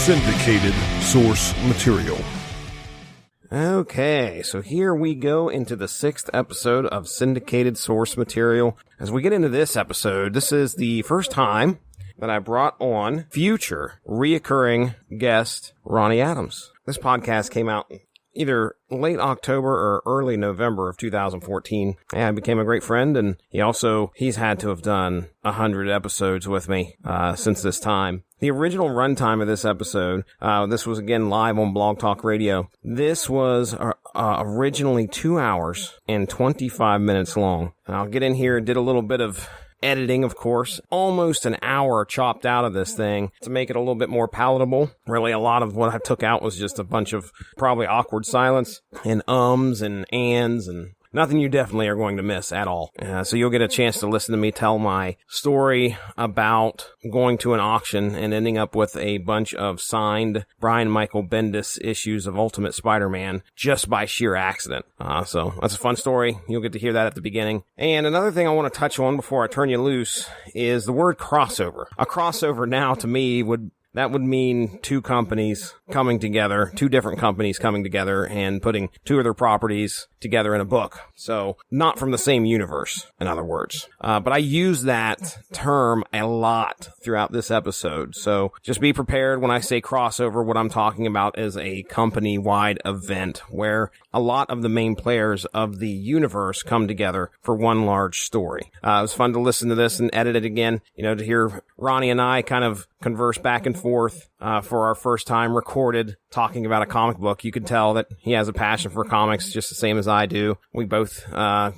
Syndicated Source Material. Okay, so here we go into the 6th episode of Syndicated Source Material. As we get into this episode, this is the first time that I brought on future reoccurring guest Ronnie Adams. This podcast came out either late October or early November of 2014. And I became a great friend, and he's had to have done 100 episodes with me since this time. The original runtime of this episode, this was again live on Blogtalk Radio. This was originally 2 hours and 25 minutes long. And I'll get in here and did a little bit of editing, of course, almost an hour chopped out of this thing to make it a little bit more palatable. Really, a lot of what I took out was just a bunch of probably awkward silence and ums and ands and nothing you definitely are going to miss at all. So you'll get a chance to listen to me tell my story about going to an auction and ending up with a bunch of signed Brian Michael Bendis issues of Ultimate Spider-Man just by sheer accident. So that's a fun story. You'll get to hear that at the beginning. And another thing I want to touch on before I turn you loose is the word crossover. A crossover now to me would mean two companies coming together, two different companies coming together and putting two of their properties together in a book. So not from the same universe, in other words. But I use that term a lot throughout this episode. So just be prepared when I say crossover. What I'm talking about is a company-wide event where a lot of the main players of the universe come together for one large story. It was fun to listen to this and edit it again, to hear Ronnie and I kind of converse back and forth for our first time recorded talking about a comic book. You can tell that he has a passion for comics just the same as I do. We both have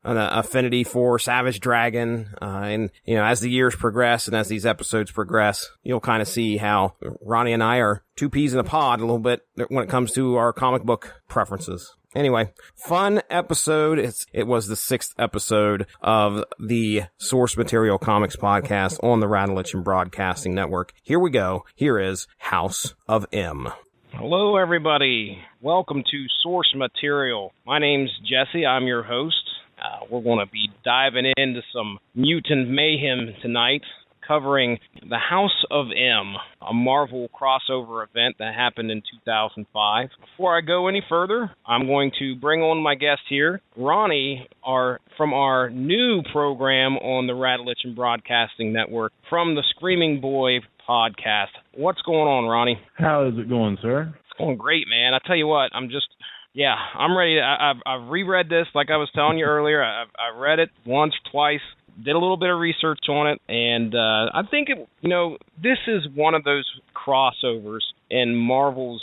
an affinity for Savage Dragon, and as the years progress and as these episodes progress, you'll kind of see how Ronnie and I are two peas in a pod a little bit when it comes to our comic book preferences. Anyway, fun episode. It was the 6th episode of the Source Material Comics podcast on the Radulich In Broadcasting Network. Here we go. Here is House of M. Hello, everybody. Welcome to Source Material. My name's Jesse. I'm your host. We're going to be diving into some mutant mayhem tonight, covering the House of M, a Marvel crossover event that happened in 2005. Before I go any further, I'm going to bring on my guest here, Ronnie, from our new program on the Radulich In Broadcasting Network, from the Screaming Boy podcast. What's going on, Ronnie? How is it going, sir? It's going great, man. I tell you what, I'm ready. I've reread this, like I was telling you earlier. I read it once, twice. Did a little bit of research on it, and I think this is one of those crossovers in Marvel's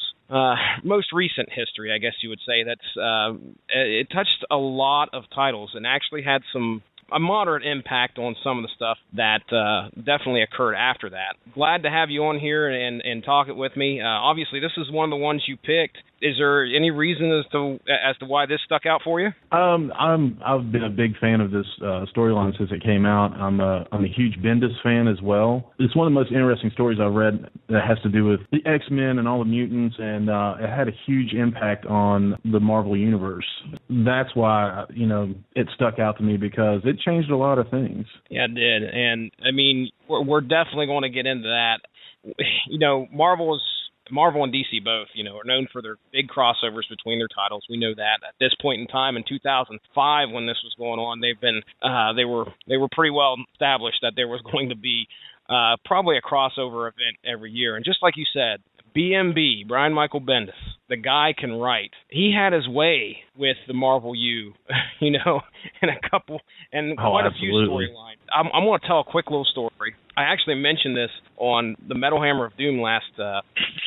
most recent history, I guess you would say. That's it touched a lot of titles and actually had a moderate impact on some of the stuff that definitely occurred after that. Glad to have you on here and talk it with me. Obviously, this is one of the ones you picked. Is there any reason as to why this stuck out for you? I've been a big fan of this storyline since it came out. I'm a huge Bendis fan as well. It's one of the most interesting stories I've read that has to do with the X-Men and all the mutants, and it had a huge impact on the Marvel universe. That's why it stuck out to me, because it changed a lot of things. Yeah, it did, and I mean we're definitely going to get into that. Marvel and DC both, are known for their big crossovers between their titles. We know that at this point in time in 2005, when this was going on, they were pretty well established that there was going to be probably a crossover event every year. And just like you said, BMB, Brian Michael Bendis, the guy can write. He had his way with the Marvel U, in quite a few storylines. I'm going to tell a quick little story. I actually mentioned this on the Metal Hammer of Doom last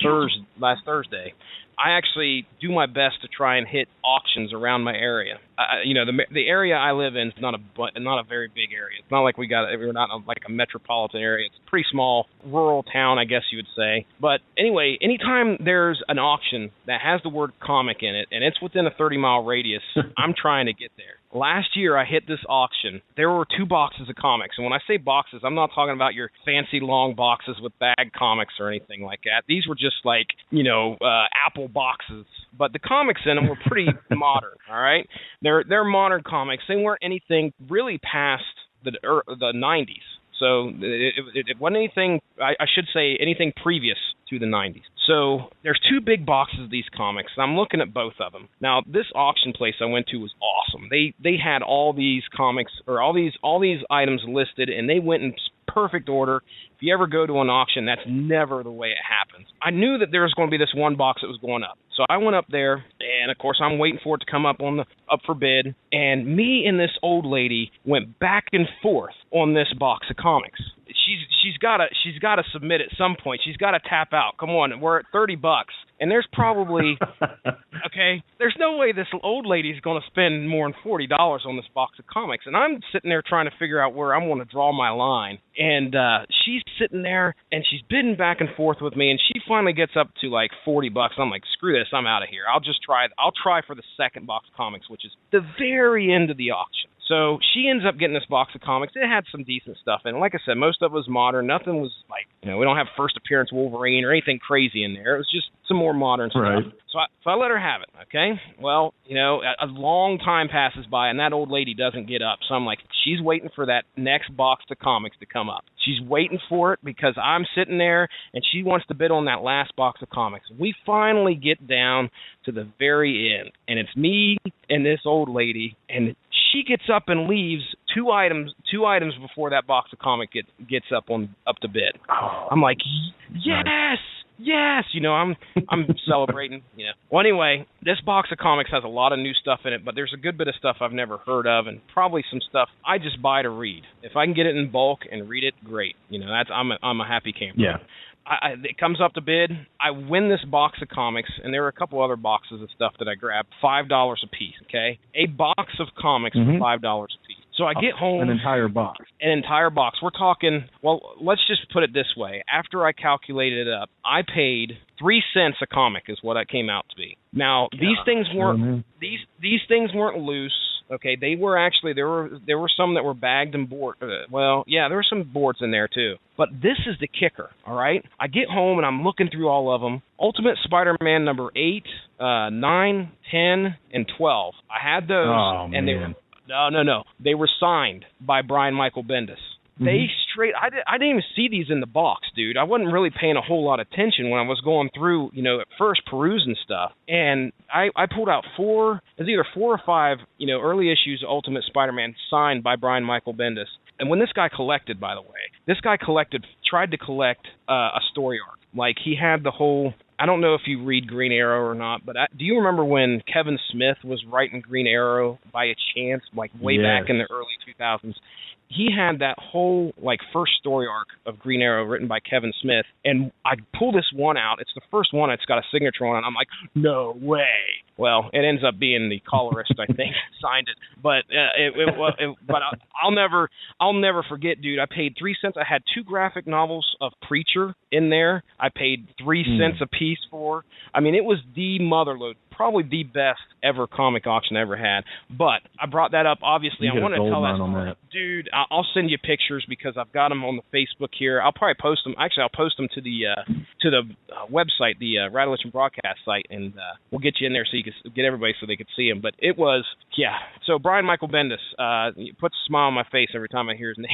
Thursday. I actually do my best to try and hit auctions around my area. The area I live in is not a very big area. It's not like we're not like a metropolitan area. It's a pretty small rural town, I guess you would say. But anyway, anytime there's an auction that has the word comic in it and it's within a 30-mile radius, I'm trying to get there. Last year, I hit this auction. There were 2 boxes of comics. And when I say boxes, I'm not talking about your fancy long boxes with bag comics or anything like that. These were just like, Apple boxes. But the comics in them were pretty modern, all right? They're modern comics. They weren't anything really past the 90s. So it wasn't anything, I should say, anything previous to the 90s. So there's 2 big boxes of these comics, and I'm looking at both of them. Now, this auction place I went to was awesome. They had all these comics, or all these items listed, and they went in perfect order. If you ever go to an auction, that's never the way it happens. I knew that there was going to be this one box that was going up. So I went up there, and of course I'm waiting for it to come up up for bid, and me and this old lady went back and forth on this box of comics. She's got to submit at some point. She's got to tap out. Come on, we're at $30, and there's probably okay. There's no way this old lady's going to spend more than $40 on this box of comics, and I'm sitting there trying to figure out where I'm going to draw my line. And she's sitting there, and she's bidding back and forth with me, and she finally gets up to like $40. I'm like, screw this, I'm out of here. I'll try for the second box of comics, which is the very end of the auction. So she ends up getting this box of comics. It had some decent stuff in it. Like I said, most of it was modern. Nothing was like, we don't have first appearance Wolverine or anything crazy in there. It was just some more modern stuff. Right. So I let her have it, okay? Well, a long time passes by, and that old lady doesn't get up. So I'm like, she's waiting for that next box of comics to come up. She's waiting for it because I'm sitting there, and she wants to bid on that last box of comics. We finally get down to the very end, and it's me and this old lady, and she gets up and leaves two items before that box of comic gets up to bid. I'm like, yes. Yes, I'm celebrating, Well, anyway, this box of comics has a lot of new stuff in it, but there's a good bit of stuff I've never heard of, and probably some stuff I just buy to read. If I can get it in bulk and read it, great. I'm a happy camper. Yeah. It comes up to bid. I win this box of comics, and there were a couple other boxes of stuff that I grabbed, $5 a piece. Okay, a box of comics for $5 a piece. So I get home. An entire box. An entire box. We're talking, well, let's just put it this way. After I calculated it up, I paid 3 cents a comic is what it came out to be. Now, these things weren't these things weren't loose. Okay, they were actually, there were some that were bagged and board. There were some boards in there too. But this is the kicker, all right? I get home and I'm looking through all of them. Ultimate Spider-Man number 8, 9, 10, and 12. I had those, and they were... No. They were signed by Brian Michael Bendis. They I didn't even see these in the box, dude. I wasn't really paying a whole lot of attention when I was going through, at first perusing stuff. And I pulled out it was either 4 or 5, early issues of Ultimate Spider-Man signed by Brian Michael Bendis. And when this guy collected, by the way, tried to collect a story arc. Like, he had the whole... I don't know if you read Green Arrow or not, but do you remember when Kevin Smith was writing Green Arrow by a chance, like way back in the early 2000s? He had that whole, first story arc of Green Arrow written by Kevin Smith, and I pull this one out. It's the first one that's got a signature on it, and I'm like, no way. Well, it ends up being the colorist, I think, signed it. But but I'll never forget, dude. I paid 3 cents. I had 2 graphic novels of Preacher in there. I paid 3 cents a piece for. I mean, it was the motherlode, probably the best ever comic auction I ever had. But I brought that up. Obviously, I want to tell that story, dude. I'll send you pictures because I've got them on the Facebook here. I'll probably post them. Actually, I'll post them to the website, the Radulich In Broadcast site, and we'll get you in there so you can get everybody so they could see them. But it was, So Brian Michael Bendis puts a smile on my face every time I hear his name.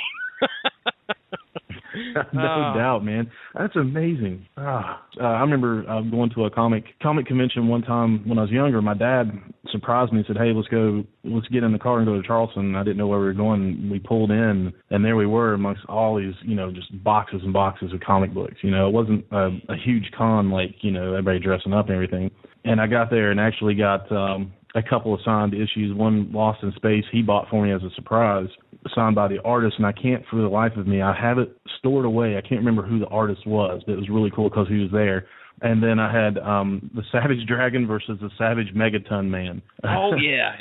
No doubt, man. That's amazing. I remember going to a comic convention one time when I was younger. My dad surprised me and said, "Hey, let's get in the car and go to Charleston." I didn't know where we were going. We pulled in, and there we were amongst all these, just boxes and boxes of comic books. It wasn't a huge con like, everybody dressing up and everything. And I got there and actually got a couple of signed issues. One, Lost in Space, he bought for me as a surprise, signed by the artist, and I can't for the life of me, I have it stored away. I can't remember who the artist was, but it was really cool because he was there. And then I had the Savage Dragon versus the Savage Megaton Man. Oh yeah,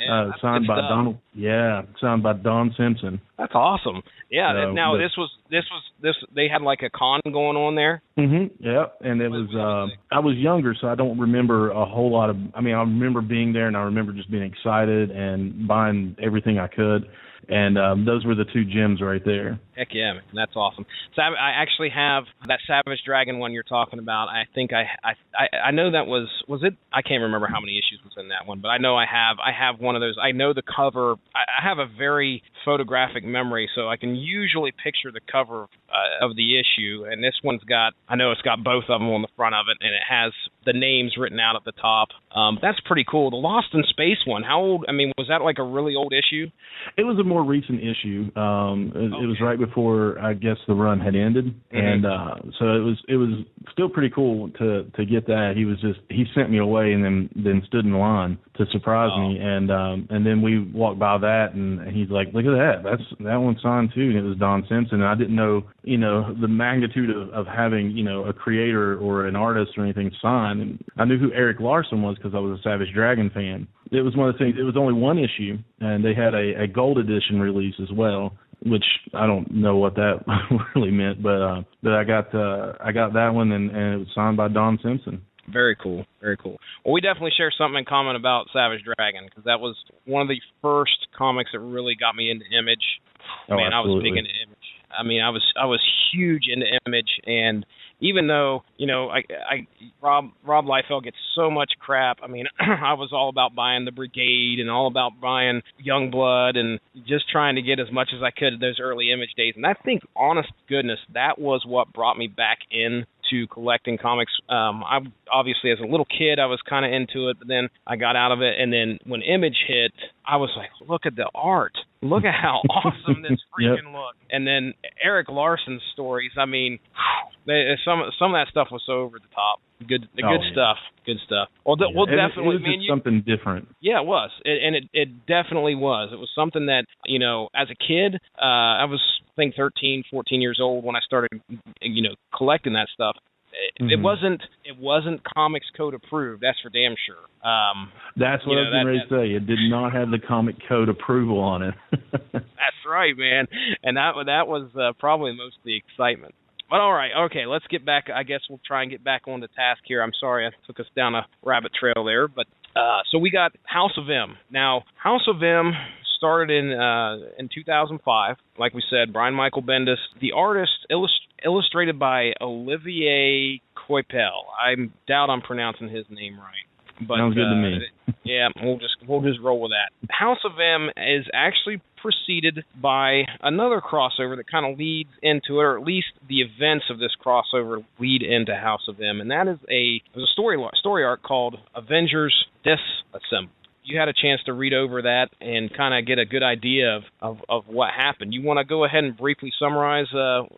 signed by Donald. Yeah, signed by Don Simpson. That's awesome. Yeah. So, now this was. They had like a con going on there. Yeah, and it was. I was younger, so I don't remember a whole lot of. I mean, I remember being there, and I remember just being excited and buying everything I could. And those were the two gems right there. Heck yeah, man. That's awesome. So I actually have that Savage Dragon one you're talking about. I think I know that was it? I can't remember how many issues was in that one, but I know I have one of those. I know the cover. I have a very photographic memory, so I can usually picture the cover of the issue. And this one's got, I know it's got both of them on the front of it, and it has the names written out at the top. That's pretty cool. The Lost in Space one, how old? I mean, was that like a really old issue? It was a more recent issue. It was right before, I guess, the run had ended, and so it was still pretty cool to get that. He sent me away and then stood in line to surprise me, and then we walked by that, and he's like, "Look at that! That one's signed too." And it was Don Simpson. And I didn't know, the magnitude of having, a creator or an artist or anything signed. And I knew who Eric Larson was because I was a Savage Dragon fan. It was one of the things. It was only one issue, and they had a gold edition release as well, which I don't know what that really meant, but I got that one, and it was signed by Don Simpson. Very cool, very cool. Well, we definitely share something in common about Savage Dragon, because that was one of the first comics that really got me into Image. Man, I was big into Image. I mean, I was huge into Image, and even though, Rob Liefeld gets so much crap, I mean, I was all about buying the Brigade and all about buying Youngblood and just trying to get as much as I could in those early Image days. And I think, honest goodness, that was what brought me back in to collecting comics. I obviously, as a little kid, I was kind of into it, but then I got out of it. And then when Image hit, I was like, look at the art. Look at how awesome this freaking looked. And then Eric Larson's stories, I mean, some of that stuff was so over the top. Good stuff. Well, definitely. It was just something different. Yeah, it was. It definitely was. It was something that, as a kid, I was, I think, 13, 14 years old when I started, collecting that stuff. It wasn't Comics Code approved. That's for damn sure. That's what I was going to say. It did not have the Comic Code approval on it. That's right, man. And that was probably most of the excitement. But all right, okay, let's get back. I guess we'll try and get back on the task here. I'm sorry I took us down a rabbit trail there, but so we got House of M. Now, House of M started in 2005. Like we said, Brian Michael Bendis. The artist illustrated by Olivier Coipel. I doubt I'm pronouncing his name right. But, sounds good to me. Yeah, we'll just roll with that. House of M is actually preceded by another crossover that kind of leads into it, or at least the events of this crossover lead into House of M, and that is a story arc called Avengers Disassembled. You had a chance to read over that and kind of get a good idea of what happened. You want to go ahead and briefly summarize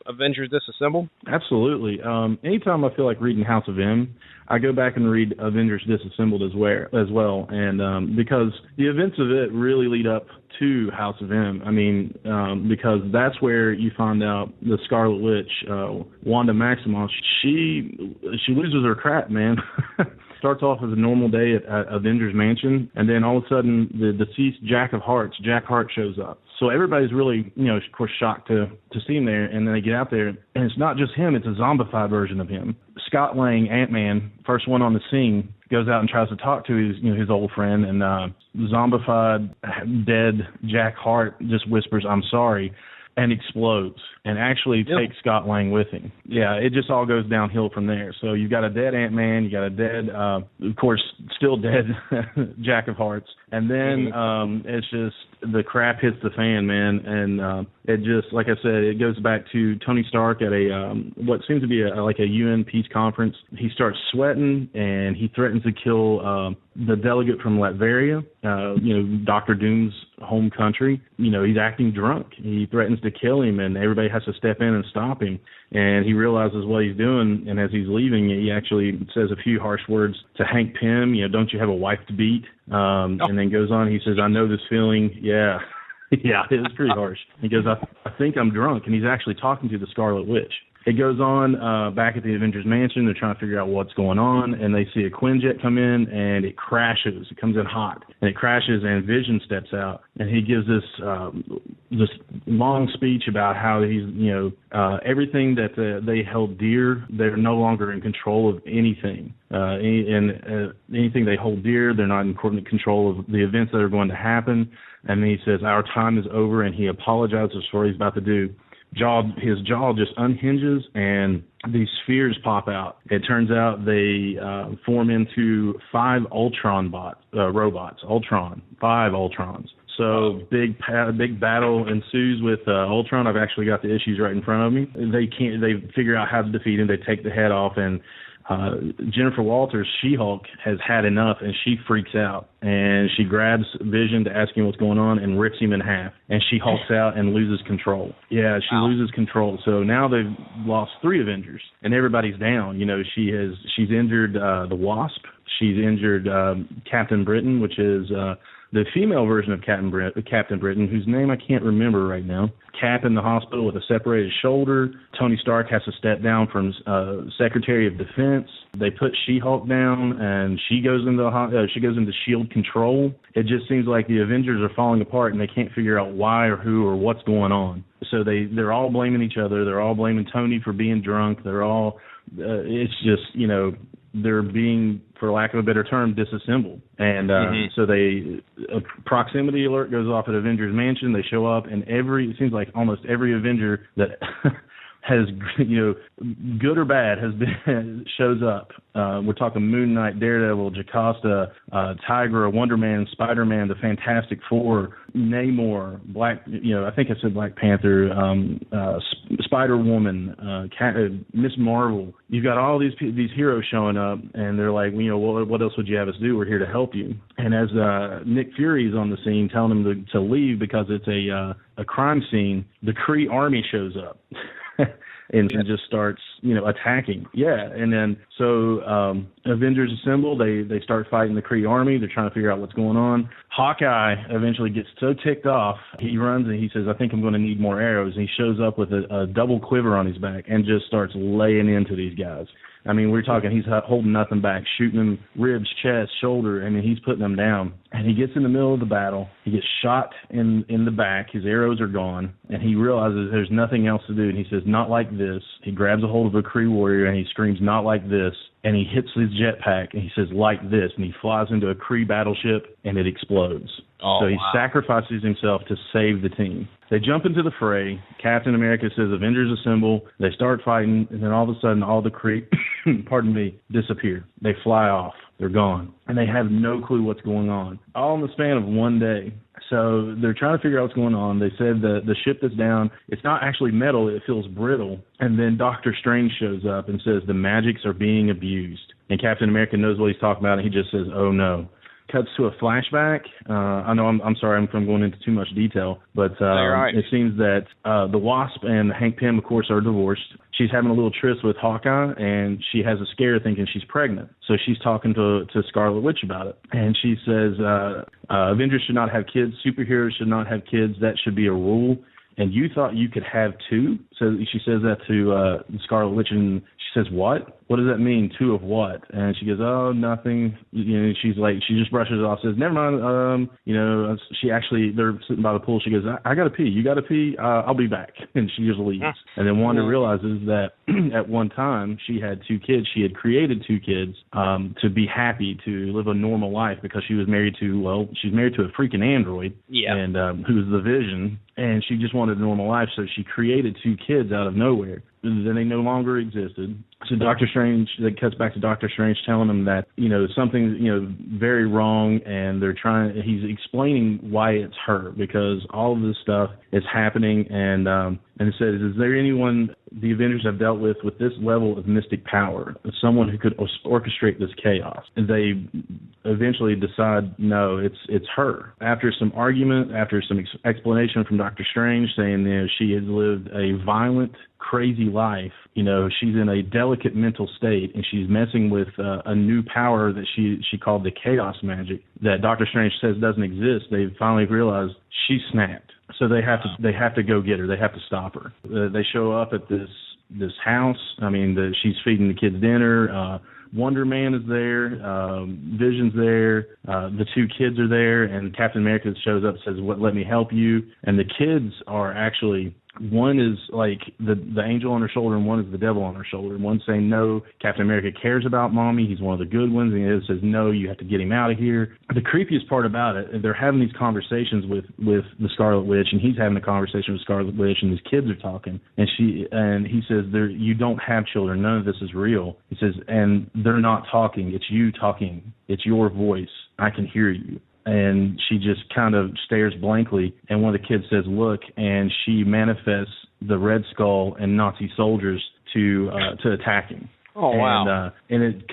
Avengers Disassembled? Absolutely. Anytime I feel like reading House of M, I go back and read Avengers Disassembled as well, and because the events of it really lead up to House of M. I mean, because that's where you find out the Scarlet Witch, Wanda Maximoff, she loses her crap, man. Starts off as a normal day at Avengers Mansion, and then all of a sudden the deceased Jack Hart shows up. So everybody's really, of course, shocked to see him there, and then they get out there, and it's not just him, it's a zombified version of him. Scott Lang, Ant-Man, first one on the scene, goes out and tries to talk to his old friend, and zombified, dead Jack Hart just whispers, "I'm sorry," and explodes, and actually takes Scott Lang with him. Yeah, it just all goes downhill from there. So you've got a dead Ant-Man, you got a dead, of course, still dead Jack of Hearts, and then it's just the crap hits the fan, man, and it just, like I said, it goes back to Tony Stark at a what seems to be like a UN peace conference. He starts sweating, and he threatens to kill the delegate from Latveria, Dr. Doom's home country. He's acting drunk. He threatens to kill him, and everybody has to step in and stop him. And he realizes what he's doing, and as he's leaving, he actually says a few harsh words to Hank Pym, don't you have a wife to beat? And then goes on, he says, "I know this feeling." Yeah. Yeah, it was pretty harsh. He goes, I think I'm drunk, and he's actually talking to the Scarlet Witch. it goes on back at the Avengers Mansion. They're trying to figure out what's going on, and they see a Quinjet come in, and it crashes. It comes in hot, and it crashes, and Vision steps out, and he gives this long speech about how he's, everything that they held dear, they're no longer in control of anything. Anything they hold dear, they're not in control of the events that are going to happen. And then he says, our time is over, and he apologizes for what he's about to do. His jaw just unhinges, and these spheres pop out. It turns out they form into 5 Ultron robots. 5 Ultrons. So big battle ensues with Ultron. I've actually got the issues right in front of me. They figure out how to defeat him. They take the head off, and Jennifer Walters, She-Hulk, has had enough, and she freaks out, and she grabs Vision to ask him what's going on and rips him in half, and she hulks out and loses control. Yeah, she loses control. So now they've lost 3 Avengers, and everybody's down. She's injured the Wasp. She's injured Captain Britain, which is the female version of Captain Britain, whose name I can't remember right now. Cap in the hospital with a separated shoulder. Tony Stark has to step down from Secretary of Defense. They put She-Hulk down, and she goes into S.H.I.E.L.D. control. It just seems like the Avengers are falling apart, and they can't figure out why or who or what's going on. So they're all blaming each other. They're all blaming Tony for being drunk. They're all it's just, they're being, for lack of a better term, disassembled. And so a proximity alert goes off at Avengers Mansion. They show up, and it seems like almost every Avenger that has, good or bad, shows up. We're talking Moon Knight, Daredevil, Jocasta, Tigra, Wonder Man, Spider-Man, the Fantastic Four, Namor, I think I said Black Panther, Spider-Woman, Miss Marvel. You've got all these heroes showing up, and they're like, what else would you have us do? We're here to help you. And as Nick Fury's on the scene telling them to leave because it's a crime scene, the Kree army shows up. And just starts, attacking. Yeah, and then so Avengers assemble. They start fighting the Kree army. They're trying to figure out what's going on. Hawkeye eventually gets so ticked off, he runs and he says, I think I'm going to need more arrows. And he shows up with a double quiver on his back and just starts laying into these guys. I mean, we're talking, he's holding nothing back, shooting them ribs, chest, shoulder. I mean, he's putting them down. And he gets in the middle of the battle. He gets shot in the back. His arrows are gone. And he realizes there's nothing else to do. And he says, not like this. He grabs a hold of a Kree warrior and he screams, not like this. And he hits his jetpack and he says, like this. And he flies into a Kree battleship and it explodes. So he sacrifices himself to save the team. They jump into the fray. Captain America says, Avengers assemble. They start fighting. And then all of a sudden, all the Kree, disappear. They fly off. They're gone. And they have no clue what's going on. All in the span of one day. So they're trying to figure out what's going on. They said the ship that's down, it's not actually metal. It feels brittle. And then Doctor Strange shows up and says the magics are being abused. And Captain America knows what he's talking about, and he just says, oh, no. Cuts to a flashback. I know I'm sorry I'm going into too much detail, but right. It seems that the Wasp and Hank Pym, of course, are divorced. She's having a little tryst with Hawkeye, and she has a scare thinking she's pregnant. So she's talking to Scarlet Witch about it. And she says, Avengers should not have kids. Superheroes should not have kids. That should be a rule. And you thought you could have 2? So she says that to Scarlet Witch, and she says, what? What does that mean, 2 of what? And she goes, oh, nothing. She's like, she just brushes it off, says, never mind. She actually, they're sitting by the pool. She goes, I got to pee. You got to pee? I'll be back. And she just leaves. And then Wanda realizes that at one time she had 2 kids. She had created 2 kids to be happy, to live a normal life, because she was married to, she's married to a freaking android. Yeah. And who's the Vision. And she just wanted a normal life, so she created 2 kids out of nowhere. Then they no longer existed. So Doctor Strange, that cuts back to Doctor Strange telling him that, something's, very wrong, and he's explaining why it's her, because all of this stuff is happening, and it says, is there anyone the Avengers have dealt with this level of mystic power, someone who could orchestrate this chaos? And they eventually decide, no, it's her. After some argument, after some explanation from Doctor Strange saying, she has lived a violent, crazy life, she's in a delicate mental state, and she's messing with a new power that she called the chaos magic that Doctor Strange says doesn't exist. They finally realized she snapped. So they have to go get her. They have to stop her. They show up at this this house. I mean, she's feeding the kids dinner. Wonder Man is there, Vision's there, the two kids are there, and Captain America shows up and says, let me help you. And the kids are actually, one is like the angel on her shoulder and one is the devil on her shoulder. And one's saying, no, Captain America cares about Mommy. He's one of the good ones. And the other says, no, you have to get him out of here. The creepiest part about it, they're having these conversations with the Scarlet Witch, and he's having a conversation with Scarlet Witch, and his kids are talking. And he says, you don't have children. None of this is real. He says, and they're not talking. It's you talking. It's your voice. I can hear you. And she just kind of stares blankly, and one of the kids says, look, and she manifests the Red Skull and Nazi soldiers to attack him. Oh, wow. And it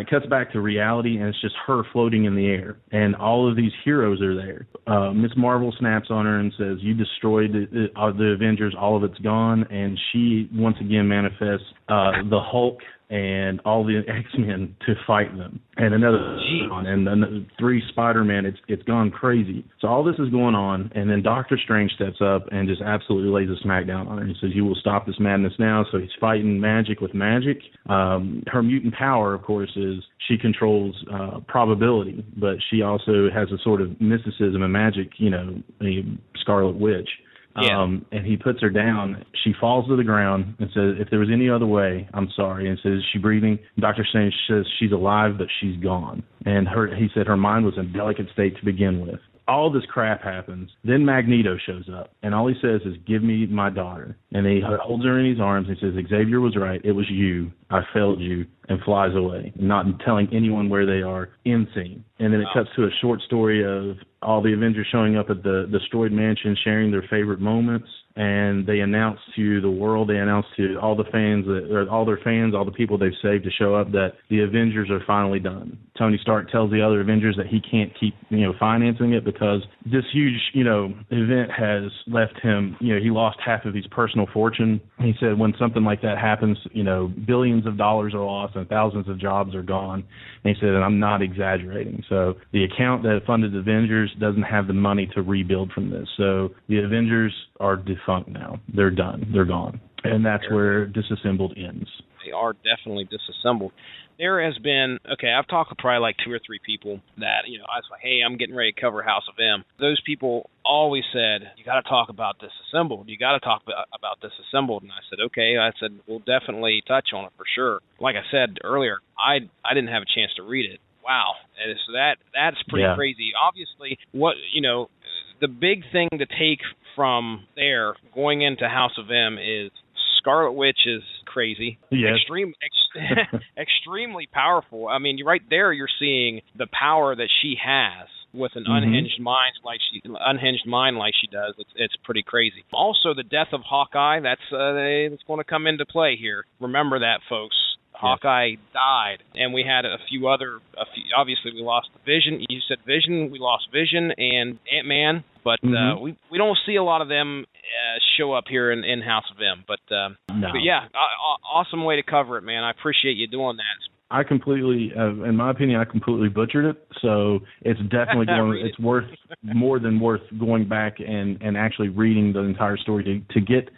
cuts back to reality, and it's just her floating in the air. And all of these heroes are there. Miss Marvel snaps on her and says, you destroyed the Avengers, all of it's gone. And she once again manifests the Hulk and all the X-Men to fight them. And another 3 Spider-Man. It's gone crazy. So all this is going on, and then Doctor Strange steps up and just absolutely lays a smackdown on her. He says, you will stop this madness now. So he's fighting magic with magic. Her mutant power, of course, is she controls probability, but she also has a sort of mysticism and magic, a Scarlet Witch. Yeah. And he puts her down. She falls to the ground and says, if there was any other way, I'm sorry. And says, is she breathing? Dr. Strange says she's alive, but she's gone. And he said her mind was in a delicate state to begin with. All this crap happens. Then Magneto shows up, and all he says is, give me my daughter. And he holds her in his arms and says, Xavier was right. It was you. I failed you, and flies away, not telling anyone where they are. End scene. And then it cuts to a short story of all the Avengers showing up at the destroyed mansion, sharing their favorite moments. And they announce to the world, they announce to all the fans, all their fans, all the people they've saved to show up that the Avengers are finally done. Tony Stark tells the other Avengers that he can't keep, financing it because this huge, event has left him, he lost half of his personal fortune. He said when something like that happens, billions of dollars are lost and thousands of jobs are gone. And he said, and I'm not exaggerating. So the account that funded the Avengers doesn't have the money to rebuild from this. So the Avengers are defunct now. They're done. They're gone. And that's where Disassembled ends. They are definitely disassembled. There has been, I've talked to probably like 2 or 3 people that, I was like, hey, I'm getting ready to cover House of M. Those people always said, you got to talk about Disassembled. You got to talk about Disassembled. And I said, okay. I said, we'll definitely touch on it for sure. Like I said earlier, I didn't have a chance to read it. Wow. And so that's pretty crazy. Obviously, the big thing to take from there going into House of M is Scarlet Witch is crazy. Yes. Extremely powerful. I mean, right there you're seeing the power that she has with an unhinged mind like she does. It's pretty crazy. Also, the death of Hawkeye, that's going to come into play here. Remember that, folks. Hawkeye died, and we had a few. Obviously, we lost Vision. You said Vision. We lost Vision and Ant-Man, but we don't see a lot of them show up here in House of M. But yeah, awesome way to cover it, man. I appreciate you doing that. I completely, in my opinion, I completely butchered it. So it's definitely it's worth more than worth going back and actually reading the entire story to get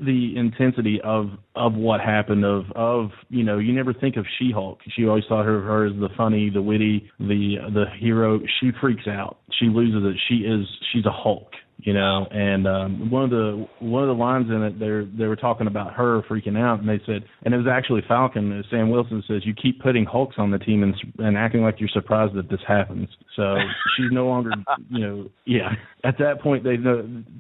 the intensity of what happened, you never think of She-Hulk. She always thought of her as the funny, the witty, the hero. She freaks out. She loses it. She's a Hulk, and one of the lines in it, they were talking about her freaking out, and they said, and it was actually Falcon, Sam Wilson says, you keep putting Hulks on the team and acting like you're surprised that this happens. So she's no longer, at that point,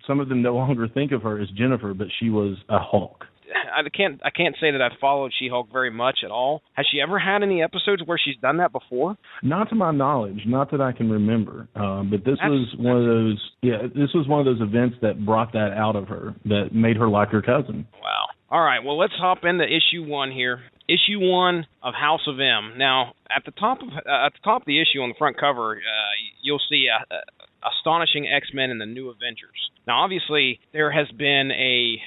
some of them no longer think of her as Jennifer, but she was a Hulk. I can't say that I've followed She-Hulk very much at all. Has she ever had any episodes where she's done that before? Not to my knowledge, not that I can remember. But this was one of those. Yeah, this was one of those events that brought that out of her, that made her like her cousin. Wow. All right. Well, let's hop into issue 1 here. Issue 1 of House of M. Now, at the top of the issue on the front cover, you'll see astonishing X-Men and the new Avengers. Now, obviously, there has been a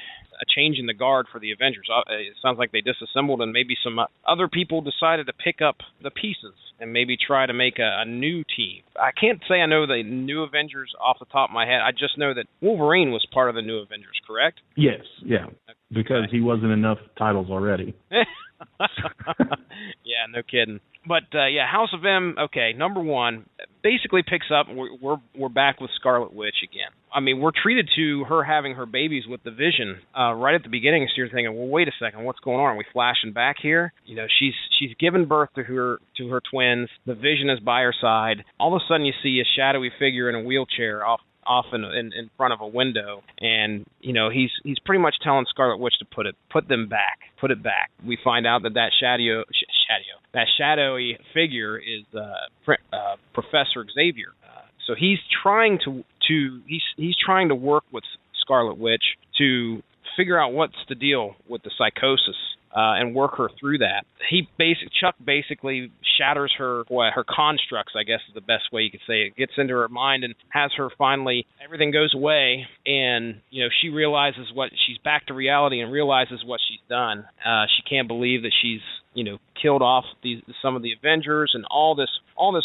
change in the guard for the Avengers. It sounds like they disassembled, and maybe some other people decided to pick up the pieces and maybe try to make a new team. I can't say I know the new Avengers off the top of my head. I just know that Wolverine was part of the new Avengers, correct? Yes, yeah. because he wasn't enough titles already. Yeah, no kidding. But yeah, House of M. Okay, number one basically picks up. We're back with Scarlet Witch again. I mean, we're treated to her having her babies with the Vision right at the beginning. So you're thinking, well, wait a second, what's going on? Are we flashing back here? You know, she's given birth to her twins. The Vision is by her side. All of a sudden, you see a shadowy figure in a wheelchair off in front of a window, and you know he's pretty much telling Scarlet Witch to put it back. We find out that shadowy figure is Professor Xavier. So he's trying he's trying to work with Scarlet Witch to figure out what's the deal with the psychosis and work her through that. Chuck basically shatters her constructs, I guess is the best way you could say it. Gets into her mind and has her finally, everything goes away, and you know she realizes she's back to reality and realizes what she's done. She can't believe that she's killed off some of the Avengers and all this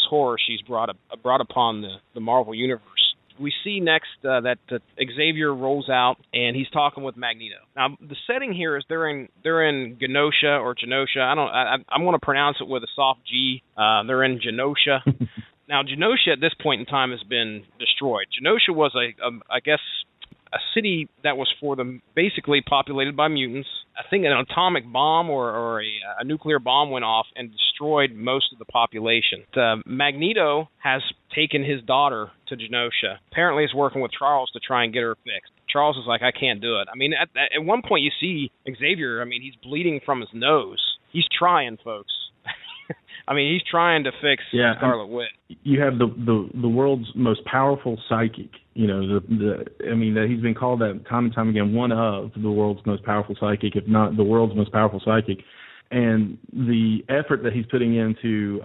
horror she's brought upon the Marvel universe. We see next that Xavier rolls out and he's talking with Magneto. Now the setting here is they're in Genosha or Genosha. I'm going to pronounce it with a soft G. They're in Genosha. Now Genosha at this point in time has been destroyed. Genosha was I guess a city that was basically populated by mutants. I think an atomic bomb or a nuclear bomb went off and destroyed most of the population. Magneto has taken his daughter to Genosha. Apparently he's working with Charles to try and get her fixed. Charles is like, I can't do it. I mean, at one point you see Xavier, I mean, he's bleeding from his nose. He's trying, folks. I mean, he's trying to fix Scarlet Witch. You have the world's most powerful psychic. You know, he's been called that time and time again, one of the world's most powerful psychic, if not the world's most powerful psychic. And the effort that he's putting into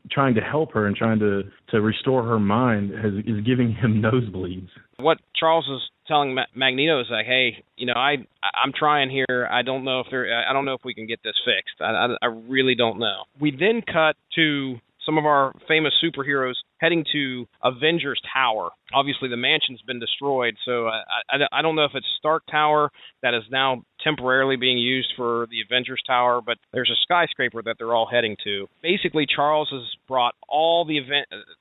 trying to help her and trying to restore her mind is giving him nosebleeds. What Charles is telling Magneto is like, hey, I'm trying here. I don't know if we can get this fixed. I really don't know. We then cut to some of our famous superheroes heading to Avengers Tower. Obviously, the mansion's been destroyed, so I don't know if it's Stark Tower that is now temporarily being used for the Avengers Tower, but there's a skyscraper that they're all heading to. Basically, Charles has brought all the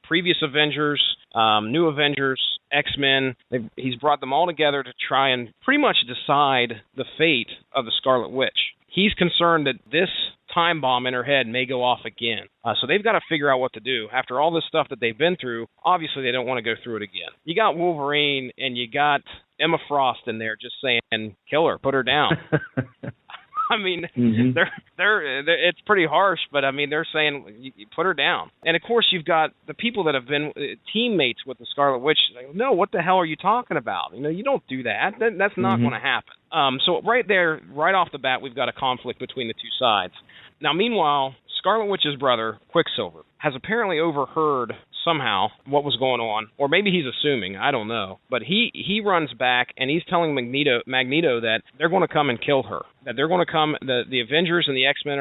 previous Avengers, new Avengers, X-Men. He's brought them all together to try and pretty much decide the fate of the Scarlet Witch. He's concerned that this time bomb in her head may go off again. So they've got to figure out what to do. After all this stuff that they've been through, obviously they don't want to go through it again. You got Wolverine and you got Emma Frost in there just saying, kill her, put her down. I mean, it's pretty harsh, but I mean, they're saying, you put her down. And of course, you've got the people that have been teammates with the Scarlet Witch. Like, no, what the hell are you talking about? You don't do that. That's not going to happen. So right there, right off the bat, we've got a conflict between the two sides. Now, meanwhile, Scarlet Witch's brother, Quicksilver, has apparently overheard somehow what was going on, or maybe he's assuming, I don't know. But he runs back and he's telling Magneto that they're going to come and kill her. That they're going to come, the Avengers and the X-Men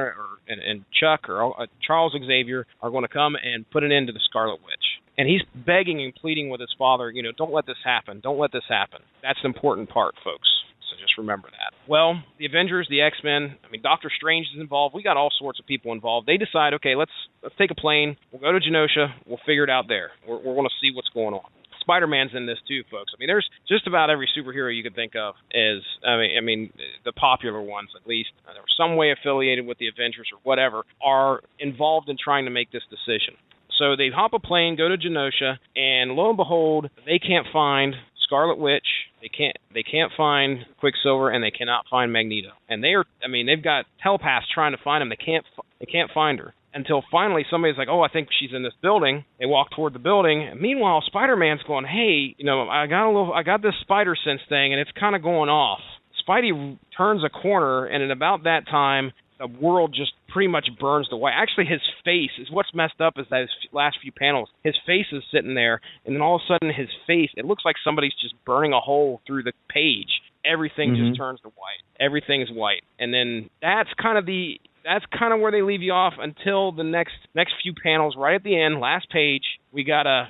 and Chuck or Charles Xavier are going to come and put an end to the Scarlet Witch. And he's begging and pleading with his father, don't let this happen. Don't let this happen. That's an important part, folks. So just remember that. Well, the Avengers, the X-Men, Doctor Strange is involved. We got all sorts of people involved. They decide, okay, let's take a plane. We'll go to Genosha. We'll figure it out there. We're going to see what's going on. Spider-Man's in this too, folks. There's just about every superhero you could think of is, the popular ones at least, or some way affiliated with the Avengers or whatever, are involved in trying to make this decision. So they hop a plane, go to Genosha, and lo and behold, they can't find Scarlet Witch. They can't find Quicksilver, and they cannot find Magneto. And they've got telepaths trying to find them. They can't find her. Until finally somebody's like, oh, I think she's in this building. They walk toward the building. And meanwhile, Spider-Man's going, hey, I got this spider sense thing, and it's kind of going off. Spidey turns a corner, and at about that time, the world just pretty much burns to white. Actually, his face is what's messed up. Is that his last few panels, his face is sitting there, and then all of a sudden, his face, it looks like somebody's just burning a hole through the page. Everything just turns to white. Everything's white. And then that's kind of the that's kind of where they leave you off until the next few panels. Right at the end, last page, we got a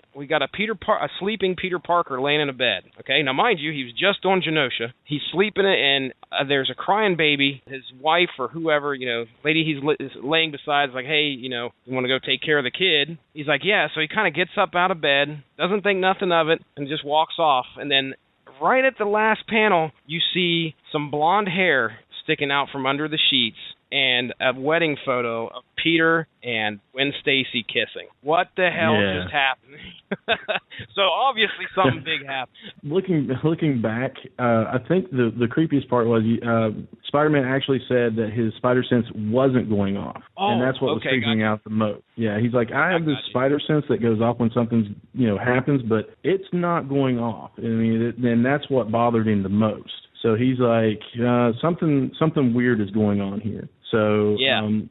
sleeping Peter Parker laying in a bed. Okay, now mind you, he was just on Genosha. He's sleeping, and there's a crying baby. His wife or whoever, lady is laying beside is like, hey, you want to go take care of the kid? He's like, yeah. So he kind of gets up out of bed, doesn't think nothing of it, and just walks off. And then right at the last panel, you see some blonde hair sticking out from under the sheets and a wedding photo of Peter and Gwen Stacy kissing. What the hell just happened? So obviously something big happened. Looking back, I think the creepiest part was Spider-Man actually said that his spider sense wasn't going off, and that's what was freaking out the most. Yeah, he's like, I have this spider sense that goes off when something's happens, but it's not going off. I mean, and that's what bothered him the most. So he's like, something weird is going on here. So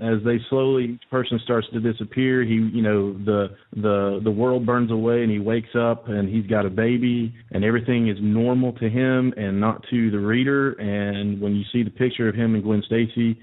as they slowly, each person starts to disappear, the world burns away, and he wakes up, and he's got a baby, and everything is normal to him and not to the reader. And when you see the picture of him and Gwen Stacy,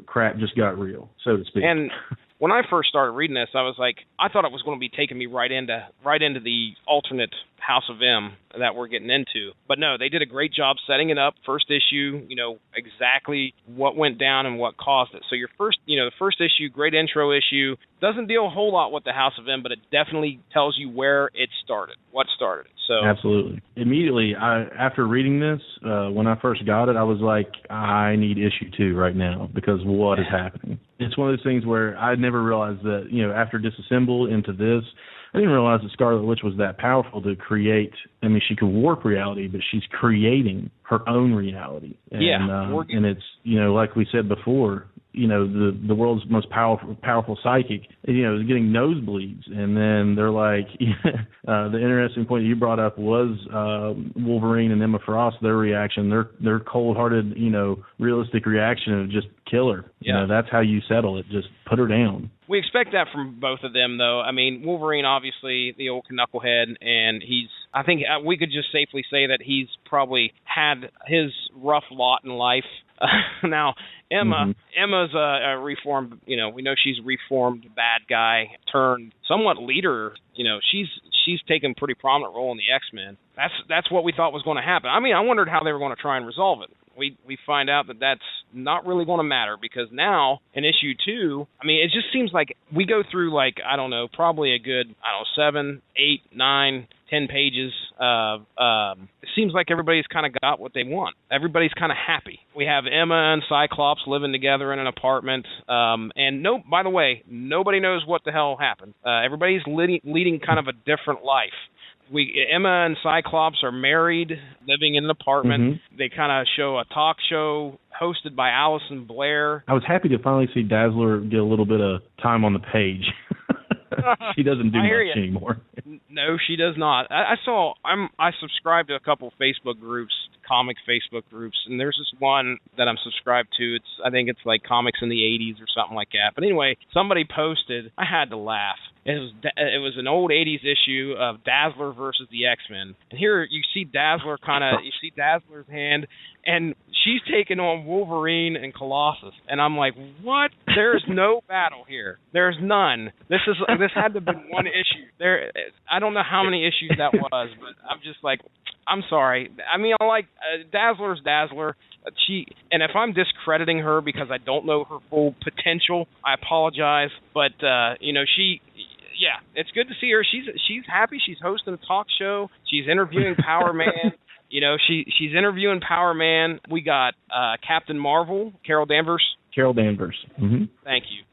crap just got real, so to speak. And when I first started reading this, I was like, I thought it was going to be taking me right into the alternate House of M that we're getting into. But no, they did a great job setting it up. First issue, exactly what went down and what caused it. So your the first issue, great intro issue, doesn't deal a whole lot with the House of M, but it definitely tells you where it started, what started it. So absolutely. Immediately, after reading this, when I first got it, I was like, I need issue 2 right now because what is happening? It's one of those things where I never realized that, after Disassemble into this, I didn't realize that Scarlet Witch was that powerful to create. I mean, she could warp reality, but she's creating her own reality. And, and it's, like we said before, the world's most powerful psychic, is getting nosebleeds. And then they're like, the interesting point you brought up was Wolverine and Emma Frost, their reaction, their cold-hearted, realistic reaction of just kill her. Yeah. That's how you settle it. Just put her down. We expect that from both of them, though. I mean, Wolverine, obviously, the old knucklehead, and I think we could just safely say that he's probably had his rough lot in life. Now, Emma's a reformed, we know she's a reformed bad guy turned somewhat leader. She's taken a pretty prominent role in the X-Men. That's what we thought was going to happen. I mean, I wondered how they were going to try and resolve it. We find out that that's not really going to matter because now in issue 2, I mean, it just seems like we go through probably a good 7, 8, 9, 10 pages. It seems like everybody's kind of got what they want. Everybody's kind of happy. We have Emma and Cyclops living together in an apartment. And by the way, nobody knows what the hell happened. Everybody's leading kind of a different life. Emma and Cyclops are married, living in an apartment. Mm-hmm. They kind of show a talk show hosted by Allison Blair. I was happy to finally see Dazzler get a little bit of time on the page. She doesn't do much anymore. No, she does not. I subscribe to a couple Facebook groups, comic Facebook groups, and there's this one that I'm subscribed to. I think it's like comics in the 80s or something like that. But anyway, somebody posted. I had to laugh. It was an old 80s issue of Dazzler versus the X-Men. And here you see Dazzler you see Dazzler's hand, and she's taking on Wolverine and Colossus. And I'm like, what? There's no battle here. There's none. This had to have been one issue. I don't know how many issues that was, but I'm just like, I'm sorry. I mean, I like Dazzler's Dazzler. And if I'm discrediting her because I don't know her full potential, I apologize. But it's good to see her. She's happy. She's hosting a talk show. She's interviewing Power Man. She's interviewing Power Man. We got Captain Marvel, Carol Danvers. Mm-hmm. Thank you.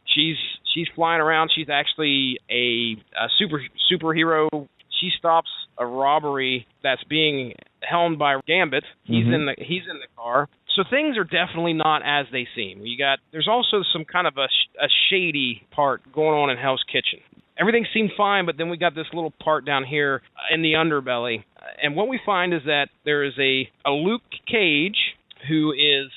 She's flying around. She's actually a superhero. She stops a robbery that's being helmed by Gambit. He's in the car. So things are definitely not as they seem. There's also some kind of a shady part going on in Hell's Kitchen. Everything seemed fine, but then we got this little part down here in the underbelly. And what we find is that there is a Luke Cage who is,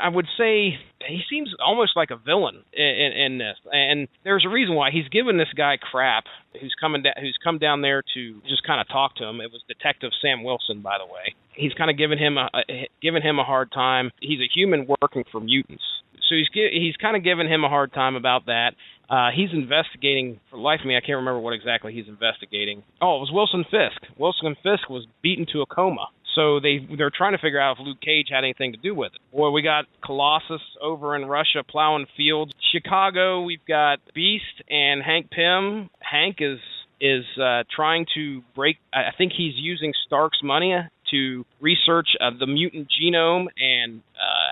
I would say, he seems almost like a villain in this. And there's a reason why. He's given this guy crap who's come down there to just kind of talk to him. It was Detective Sam Wilson, by the way. He's kind of given him a hard time. He's a human working for mutants. So he's kind of giving him a hard time about that. He's investigating, for the life of me, I can't remember what exactly he's investigating. Oh, it was Wilson Fisk. Wilson Fisk was beaten to a coma. So they're trying to figure out if Luke Cage had anything to do with it. Boy, we got Colossus over in Russia plowing fields. Chicago, we've got Beast and Hank Pym. Hank is trying to break, I think he's using Stark's money to research the mutant genome, and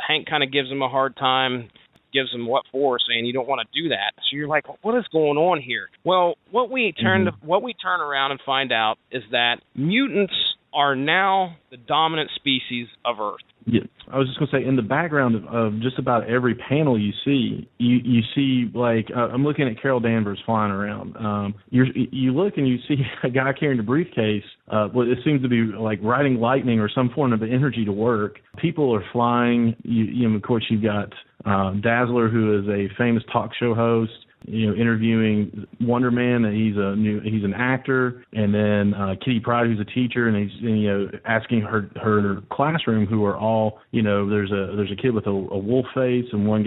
Hank kind of gives him a hard time, gives him what for, saying you don't want to do that. So you're like, what is going on here? Well, what we turn around and find out is that mutants are now the dominant species of Earth. Yeah, I was just going to say, in the background of just about every panel you see, you see, like, I'm looking at Carol Danvers flying around. You look and you see a guy carrying a briefcase. It seems to be like riding lightning or some form of energy to work. People are flying. Of course, you've got Dazzler, who is a famous talk show host, interviewing Wonder Man. He's an actor, and then Kitty Pryde, who's a teacher, and he's asking her classroom, who are all there's a kid with a wolf face, and one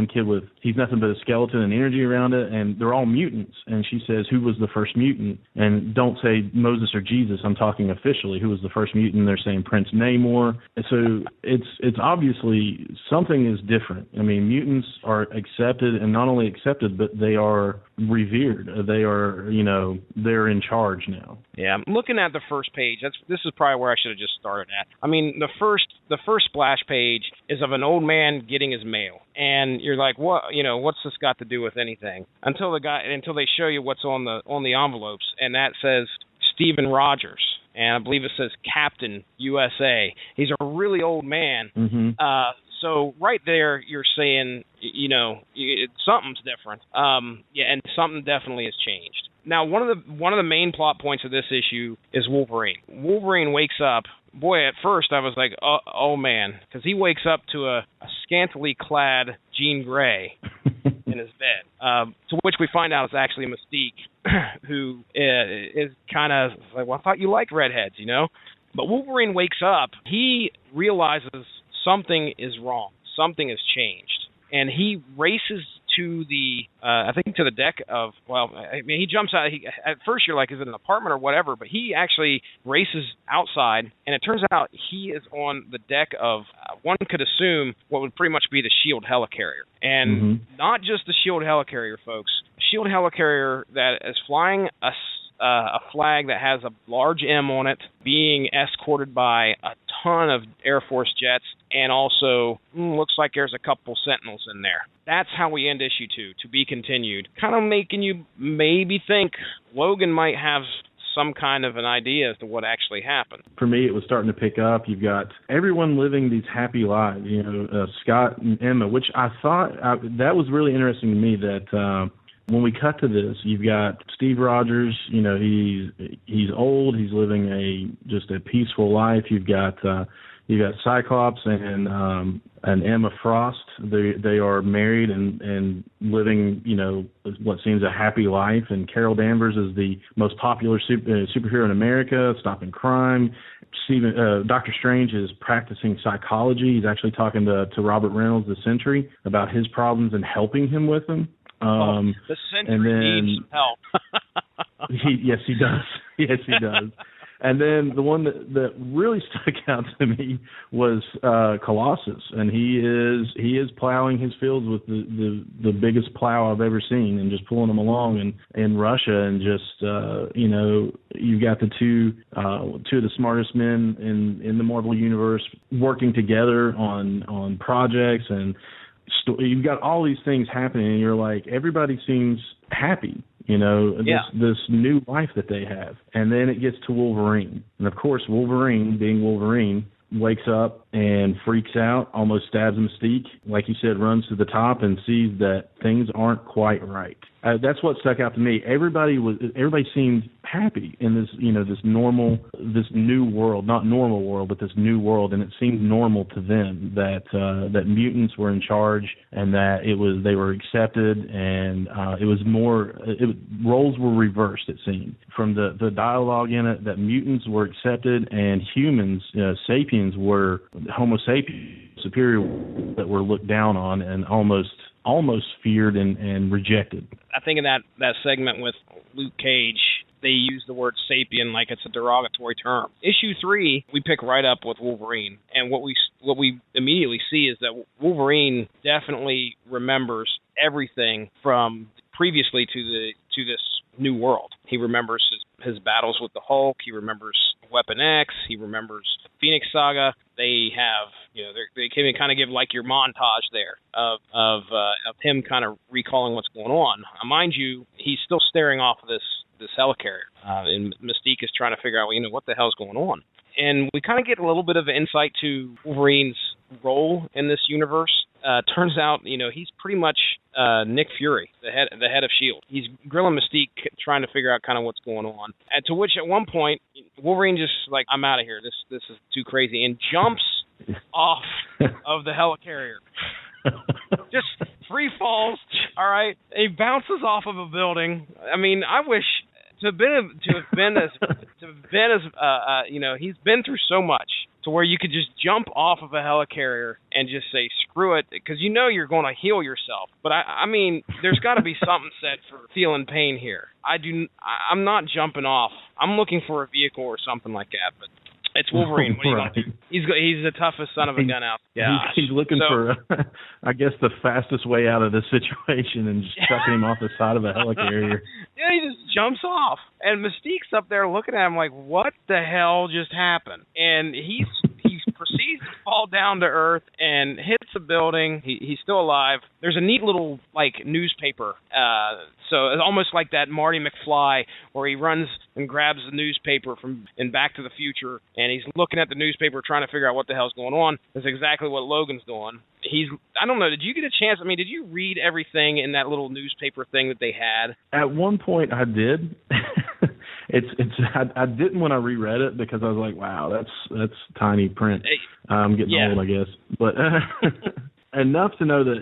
kid with, he's nothing but a skeleton and energy around it, and they're all mutants. And she says, who was the first mutant? And don't say Moses or Jesus, I'm talking officially. Who was the first mutant? They're saying Prince Namor. And so it's obviously something is different. I mean, mutants are accepted, and not only accepted, but they are revered. They are, they're in charge now. Yeah, I'm looking at the first page. This is probably where I should have just started at. I mean, the first splash page is of an old man getting his mail, and you're like, what? What's this got to do with anything? Until they show you what's on the envelopes, and that says Stephen Rogers, and I believe it says Captain USA. He's a really old man. Mm-hmm. So right there, you're saying, something's different. And something definitely has changed. Now, one of the main plot points of this issue is Wolverine. Wolverine wakes up. Boy, at first I was like, oh man, because he wakes up to a scantily clad Jean Grey in his bed, to which we find out it's actually Mystique, who is kind of like, well, I thought you liked redheads, But Wolverine wakes up. He realizes something is wrong. Something has changed. And he races to the deck of, he jumps out. At first you're like, is it an apartment or whatever? But he actually races outside, and it turns out he is on the deck of, one could assume, what would pretty much be the SHIELD helicarrier. And not just the SHIELD helicarrier, folks. A SHIELD helicarrier that is flying a flag that has a large M on it, being escorted by a ton of Air Force jets, and also looks like there's a couple Sentinels in there. That's how we end issue 2, to be continued. Kind of making you maybe think Logan might have some kind of an idea as to what actually happened. For me, it was starting to pick up. You've got everyone living these happy lives, Scott and Emma, which I thought, that was really interesting to me, that when we cut to this, you've got Steve Rogers. He's old. He's living just a peaceful life. You've got Cyclops and Emma Frost. They are married and living, what seems a happy life. And Carol Danvers is the most popular superhero in America, stopping crime. Dr. Strange is practicing psychology. He's actually talking to Robert Reynolds, the Sentry, about his problems and helping him with them. The Sentry needs some help. Yes, he does. Yes, he does. And then the one that really stuck out to me was Colossus, and he is plowing his fields with the biggest plow I've ever seen, and just pulling them along in Russia, and just you've got the two of the smartest men in the Marvel universe working together on projects, and you've got all these things happening, and you're like, everybody seems happy. This new life that they have. And then it gets to Wolverine. And, of course, Wolverine, being Wolverine, wakes up and freaks out, almost stabs Mystique. Like you said, runs to the top and sees that things aren't quite right. That's what stuck out to me. Everybody seemed happy in this, this new world, not normal world, but this new world, and it seemed normal to them that mutants were in charge and that they were accepted, and roles were reversed. It seemed from the dialogue in it that mutants were accepted and humans, sapiens, were Homo sapiens superior that were looked down on and almost feared and rejected. I think in that segment with Luke Cage, they use the word sapien like it's a derogatory term. Issue 3, we pick right up with Wolverine, and what we immediately see is that Wolverine definitely remembers everything from previously to this new world. He remembers his battles with the Hulk. He remembers Weapon X. He remembers the Phoenix Saga. They have, they can kind of give like your montage there of him kind of recalling what's going on. Mind you, he's still staring off of this helicarrier, and Mystique is trying to figure out, what the hell's going on. And we kind of get a little bit of an insight to Wolverine's role in this universe. Turns out, he's pretty much Nick Fury, the head of S.H.I.E.L.D. He's grilling Mystique, trying to figure out kind of what's going on. And to which, at one point, Wolverine just like, I'm out of here. This is too crazy, and jumps off of the helicarrier. Just free falls. All right, he bounces off of a building. I mean, I wish to have been as he's been through so much to where you could just jump off of a helicarrier and just say screw it, because you're going to heal yourself. But I mean, there's got to be something said for feeling pain here. I'm not jumping off. I'm looking for a vehicle or something like that, but it's Wolverine. What are you going to do? He's the toughest son of a gun out. Yeah, he's looking for, I guess, the fastest way out of this situation and just chucking him off the side of a helicarrier. Yeah, he just jumps off, and Mystique's up there looking at him like, "What the hell just happened?" And he proceeds to fall down to earth and hits a building. He's still alive. There's a neat little newspaper. So it's almost like that Marty McFly where he runs and grabs the newspaper from in Back to the Future, and he's looking at the newspaper trying to figure out what the hell's going on. That's exactly what Logan's doing. I don't know, did you get a chance? I mean, did you read everything in that little newspaper thing that they had? At one point I did. I didn't when I reread it because I was like, wow, that's tiny print. I'm getting old, I guess. But enough to know that,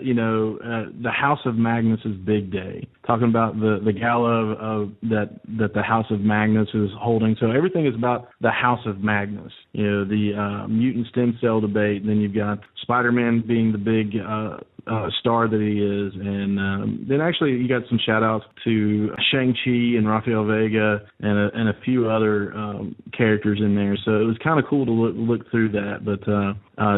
the House of Magnus' big day. Talking about the gala that the House of Magnus is holding. So everything is about the House of Magnus. The mutant stem cell debate. And then you've got Spider-Man being the big star that he is. And then actually you got some shout-outs to Shang-Chi and Rafael Vega and a few other characters in there. So it was kind of cool to look through that. But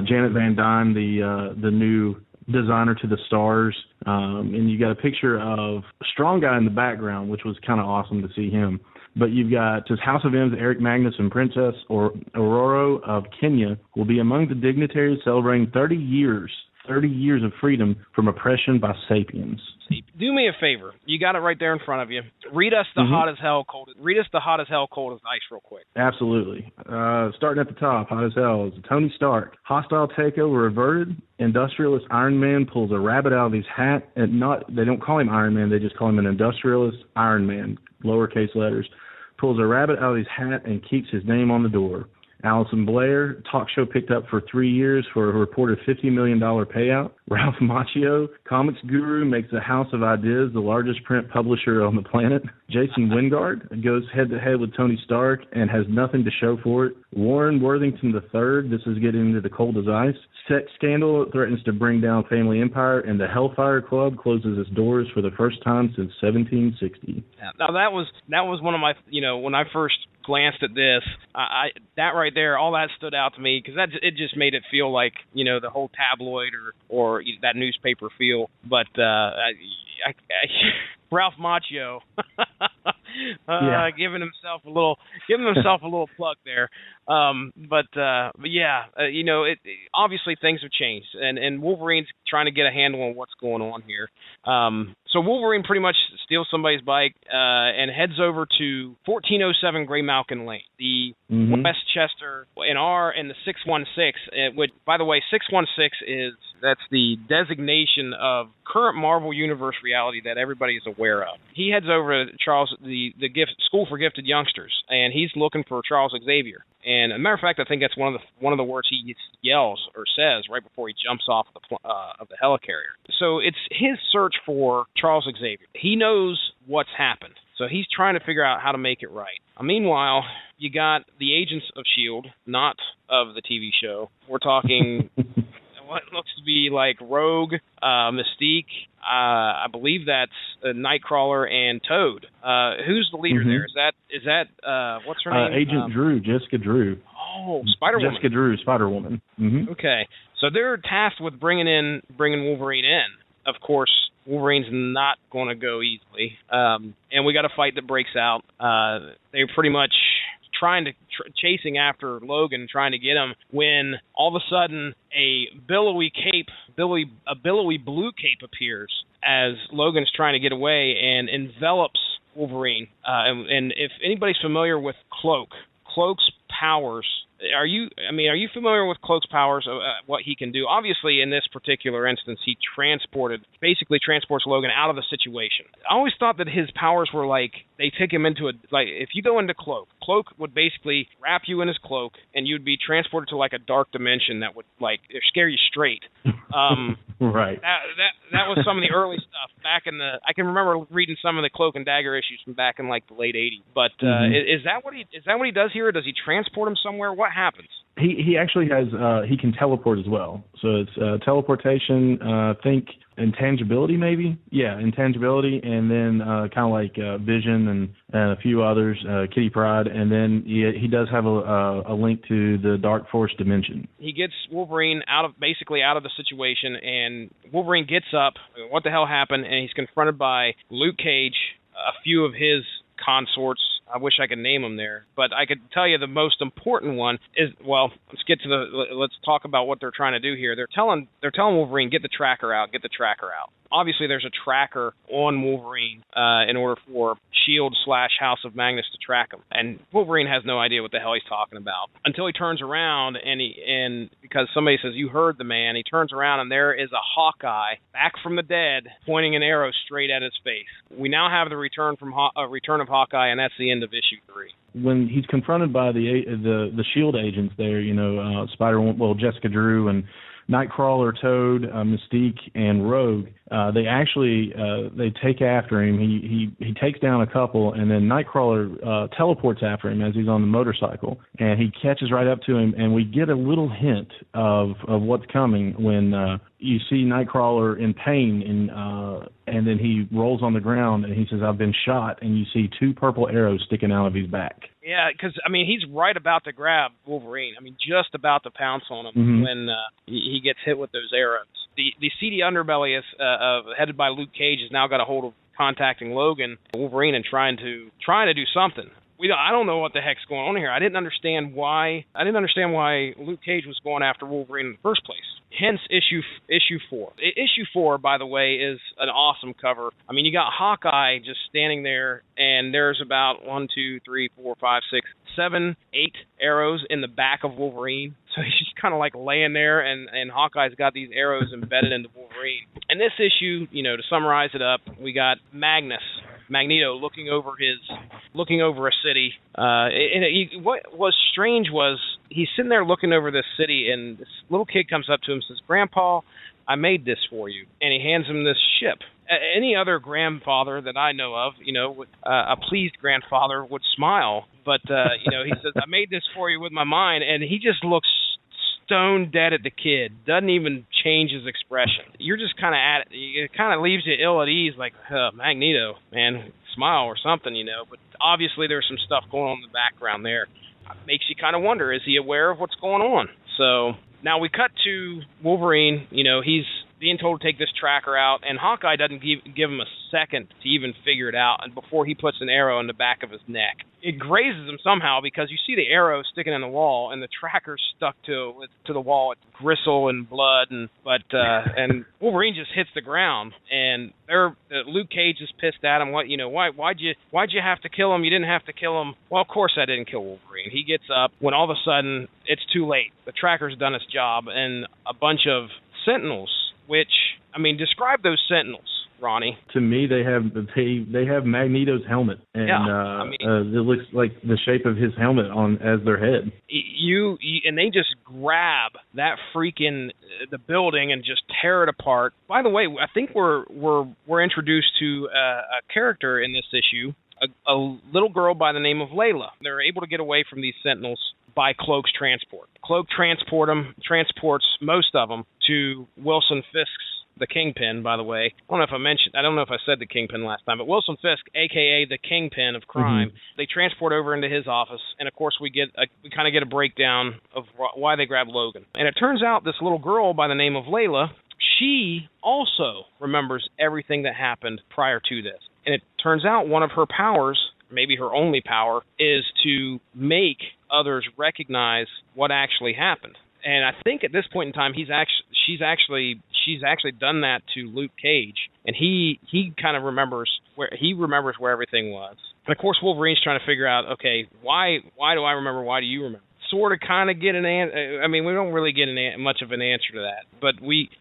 Janet Van Dyne, the new designer to the stars, and you got a picture of Strong Guy in the background, which was kind of awesome to see him. But you've got his House of M's Eric Magnus and Princess Aurora of Kenya will be among the dignitaries celebrating 30 years of freedom from oppression by sapiens. Do me a favor. You got it right there in front of you. Read us the hot as hell, cold. Read us the hot as hell, cold as ice real quick. Absolutely. Starting at the top, hot as hell, is Tony Stark. Hostile takeover averted. Industrialist Iron Man pulls a rabbit out of his hat. And they don't call him Iron Man, they just call him an industrialist Iron Man, lowercase letters. Pulls a rabbit out of his hat and keeps his name on the door. Allison Blair, talk show picked up for 3 years for a reported $50 million payout. Ralph Macchio, comics guru, makes the House of Ideas the largest print publisher on the planet. Jason Wingard goes head-to-head with Tony Stark and has nothing to show for it. Warren Worthington III, this is getting into the cold as ice. Sex scandal threatens to bring down family empire, and the Hellfire Club closes its doors for the first time since 1760. Now that was one of my, when I first glanced at this, that right there, all that stood out to me because it just made it feel like the whole tabloid or that newspaper feel. But Ralph Macchio giving himself a little plug there. But yeah, obviously things have changed, and Wolverine's trying to get a handle on what's going on here. So Wolverine pretty much steals somebody's bike and heads over to 1407 Grey Malkin Lane, the Westchester and the 616. Which, by the way, 616 is That's the designation of current Marvel Universe reality that everybody is aware of. He heads over to Charles, the School for Gifted Youngsters, and he's looking for Charles Xavier. And as a matter of fact, I think that's one of the words he yells or says right before he jumps off of the helicarrier. So it's his search for Charles Xavier. He knows what's happened, so he's trying to figure out how to make it right. Meanwhile, you got the agents of S.H.I.E.L.D., not of the TV show. We're talking what looks to be like Rogue, Mystique, I believe that's Nightcrawler and Toad. Who's the leader there? Is that what's her name? Agent Drew, Jessica Drew. Oh, Spider-Woman. Jessica Drew, Spider-Woman. Mm-hmm. Okay, so they're tasked with bringing Wolverine in. Of course, Wolverine's not going to go easily, and we got a fight that breaks out. They're pretty much chasing after Logan, trying to get him, when all of a sudden a billowy blue cape appears as Logan's trying to get away and envelops Wolverine. And if anybody's familiar with Cloak's powers, are you familiar with Cloak's powers, what he can do? Obviously, in this particular instance, he basically transports Logan out of the situation. I always thought that his powers were like, they take him into if you go into Cloak would basically wrap you in his cloak, and you'd be transported to like a dark dimension that would like scare you straight. Right. That was some of the early stuff back in I can remember reading some of the Cloak and Dagger issues from back in like the late '80s. But is that what he does here? Or does he transport him somewhere? What happens? He actually has he can teleport as well. So it's teleportation. I think intangibility, maybe. Yeah, intangibility, and then kind of like Vision and a few others, Kitty Pryde, and then he does have a link to the Dark Force dimension. He gets Wolverine out of the situation, and Wolverine gets up. What the hell happened? And he's confronted by Luke Cage, a few of his consorts. I wish I could name them there, but I could tell you the most important one is, well, let's talk about what they're trying to do here. They're telling Wolverine, get the tracker out. Obviously, there's a tracker on Wolverine in order for S.H.I.E.L.D./House of Magnus to track him, and Wolverine has no idea what the hell he's talking about until he turns around and because somebody says, "You heard the man." He turns around and there is a Hawkeye back from the dead, pointing an arrow straight at his face. We now have the return of Hawkeye, and that's the end of issue 3. When he's confronted by the S.H.I.E.L.D. agents there, Spider-Woman, Jessica Drew and Nightcrawler, Toad, Mystique, and Rogue, they actually they take after him. He takes down a couple, and then Nightcrawler teleports after him as he's on the motorcycle, and he catches right up to him, and we get a little hint of what's coming when you see Nightcrawler in pain, and then he rolls on the ground, and he says, "I've been shot," and you see 2 purple arrows sticking out of his back. Yeah, because, he's right about to grab Wolverine. Just about to pounce on him when he gets hit with those arrows. The seedy underbelly is headed by Luke Cage has now got a hold of contacting Logan, Wolverine, and trying to do something. I don't know what the heck's going on here. I didn't understand why Luke Cage was going after Wolverine in the first place. Hence issue 4. Issue 4, by the way, is an awesome cover. You got Hawkeye just standing there, and there's about 1, 2, 3, 4, 5, 6, 7, 8 arrows in the back of Wolverine. So he's just kind of like laying there, and Hawkeye's got these arrows embedded into Wolverine. In this issue, to summarize it up, we got Magneto looking over a city. What was strange was he's sitting there looking over this city, and this little kid comes up to him and says, "Grandpa, I made this for you," and he hands him this ship. Any other grandfather that I know of, a pleased grandfather would smile, but he says, "I made this for you with my mind," and he just looks stone dead at the kid. Doesn't even change his expression. You're just kind of it kind of leaves you ill at ease, like, Magneto, man, smile or something, But obviously there's some stuff going on in the background there. Makes you kind of wonder, is he aware of what's going on? So now we cut to Wolverine. He's being told to take this tracker out, and Hawkeye doesn't give him a second to even figure it out, and before he puts an arrow in the back of his neck. It grazes him somehow, because you see the arrow sticking in the wall, and the tracker's stuck to the wall with gristle and blood, and Wolverine just hits the ground, and Luke Cage is pissed at him. Why'd you have to kill him? You didn't have to kill him. Well, of course I didn't kill Wolverine. He gets up when all of a sudden it's too late. The tracker's done its job, and a bunch of Sentinels which, I mean, describe those Sentinels, Ronnie. To me, they have Magneto's helmet, and it looks like the shape of his helmet as their head. You and they just grab that freaking the building and just tear it apart. By the way, I think we're introduced to a character in this issue, a little girl by the name of Layla. They're able to get away from these Sentinels by Cloak's transport. Cloak transports most of them to Wilson Fisk's, the Kingpin, by the way. I don't know if I said the Kingpin last time, but Wilson Fisk, a.k.a. the Kingpin of crime, they transport over into his office, and of course we kind of get a breakdown of why they grabbed Logan. And it turns out this little girl by the name of Layla, she also remembers everything that happened prior to this. And it turns out one of her powers, maybe her only power, is to make others recognize what actually happened. And I think at this point in time, she's actually done that to Luke Cage, and he kind of remembers where everything was. And of course, Wolverine's trying to figure out, okay, why do I remember? Why do you remember? Sort of, kind of get an answer. I mean, we don't really get much of an answer to that, but she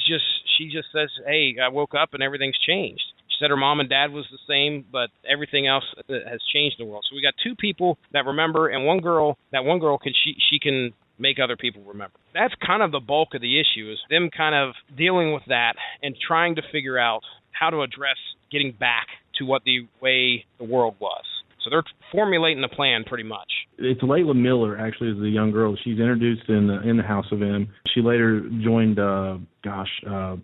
just says, hey, I woke up and everything's changed. She said her mom and dad was the same, but everything else has changed in the world. So we got two people that remember, and one girl can make other people remember. That's kind of the bulk of the issue, is them kind of dealing with that and trying to figure out how to address getting back to what the way the world was. So they're formulating a plan pretty much. It's Layla Miller, actually, is the young girl. She's introduced in the House of M. She later joined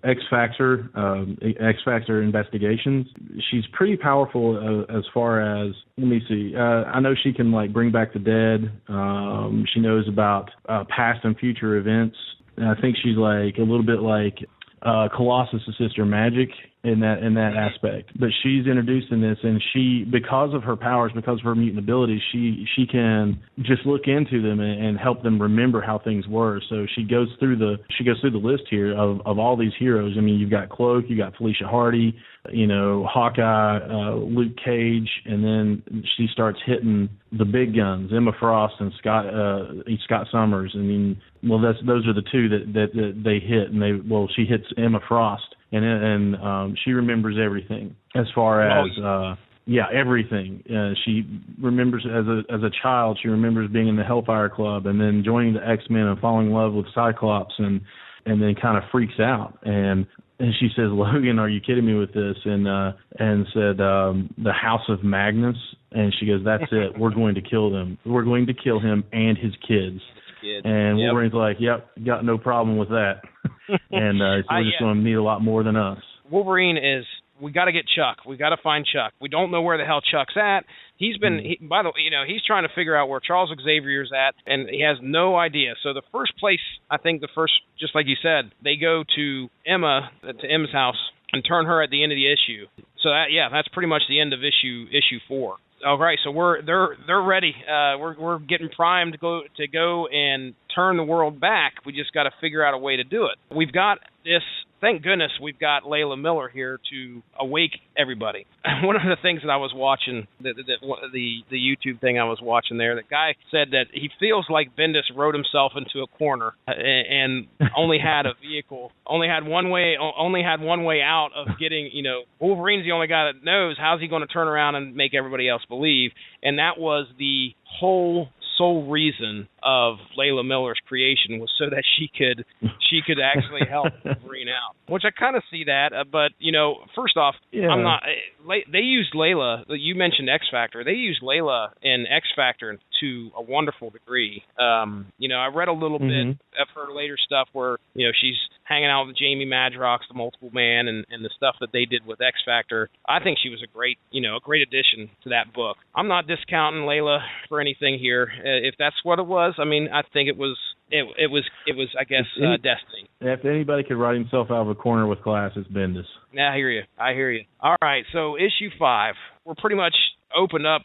X Factor Investigations. She's pretty powerful as far as, let me see, I know she can bring back the dead. She knows about past and future events. And I think she's a little bit like Colossus' sister Magic in that aspect. But she's introduced in this, and she, because of her powers, because of her mutant abilities, she can just look into them and help them remember how things were. So she goes through the list here of all these heroes. I mean, you've got Cloak, you got Felicia Hardy, Hawkeye, Luke Cage, and then she starts hitting the big guns, Emma Frost and Scott Summers. I mean, well, those are the two that they hit, and she hits Emma Frost. And she remembers everything as far as everything. She remembers as a child. She remembers being in the Hellfire Club and then joining the X-Men and falling in love with Cyclops and then kind of freaks out and she says, "Logan, are you kidding me with this?" And said the House of Magnus, and she goes, "That's it. We're going to kill them. We're going to kill him and his kids." And Wolverine's like, "Yep, got no problem with that." And so we're just going to need a lot more than us. Wolverine is, we got to get Chuck. We got to find Chuck. We don't know where the hell Chuck's at. He's been, by the way, he's trying to figure out where Charles Xavier's at, and he has no idea. So the first place, just like you said, they go to Emma's house and turn her at the end of the issue. So that's pretty much the end of issue 4. All right, so they're ready. We're getting primed to go and turn the world back. We just got to figure out a way to do it. We've got this. Thank goodness we've got Layla Miller here to awake everybody. One of the things that I was watching, the YouTube thing I was watching there, the guy said that he feels like Bendis wrote himself into a corner and only had one way out of getting, Wolverine's the only guy that knows how's he going to turn around and make everybody else believe, and that was the whole sole reason of Layla Miller's creation, was so that she could actually help Wolverine out. Which I kind of see that, but first off, I'm not. They used Layla. You mentioned X Factor. They used Layla in X Factor to a wonderful degree. I read a little bit of her later stuff where she's hanging out with Jamie Madrox, the Multiple Man, and the stuff that they did with X Factor. I think she was a great addition to that book. I'm not discounting Layla for anything here. If that's what it was, I mean, I think it was, I guess, destiny. If anybody could write himself out of a corner with class, it's Bendis. Yeah, I hear you. All right, so issue 5, we're pretty much opened up.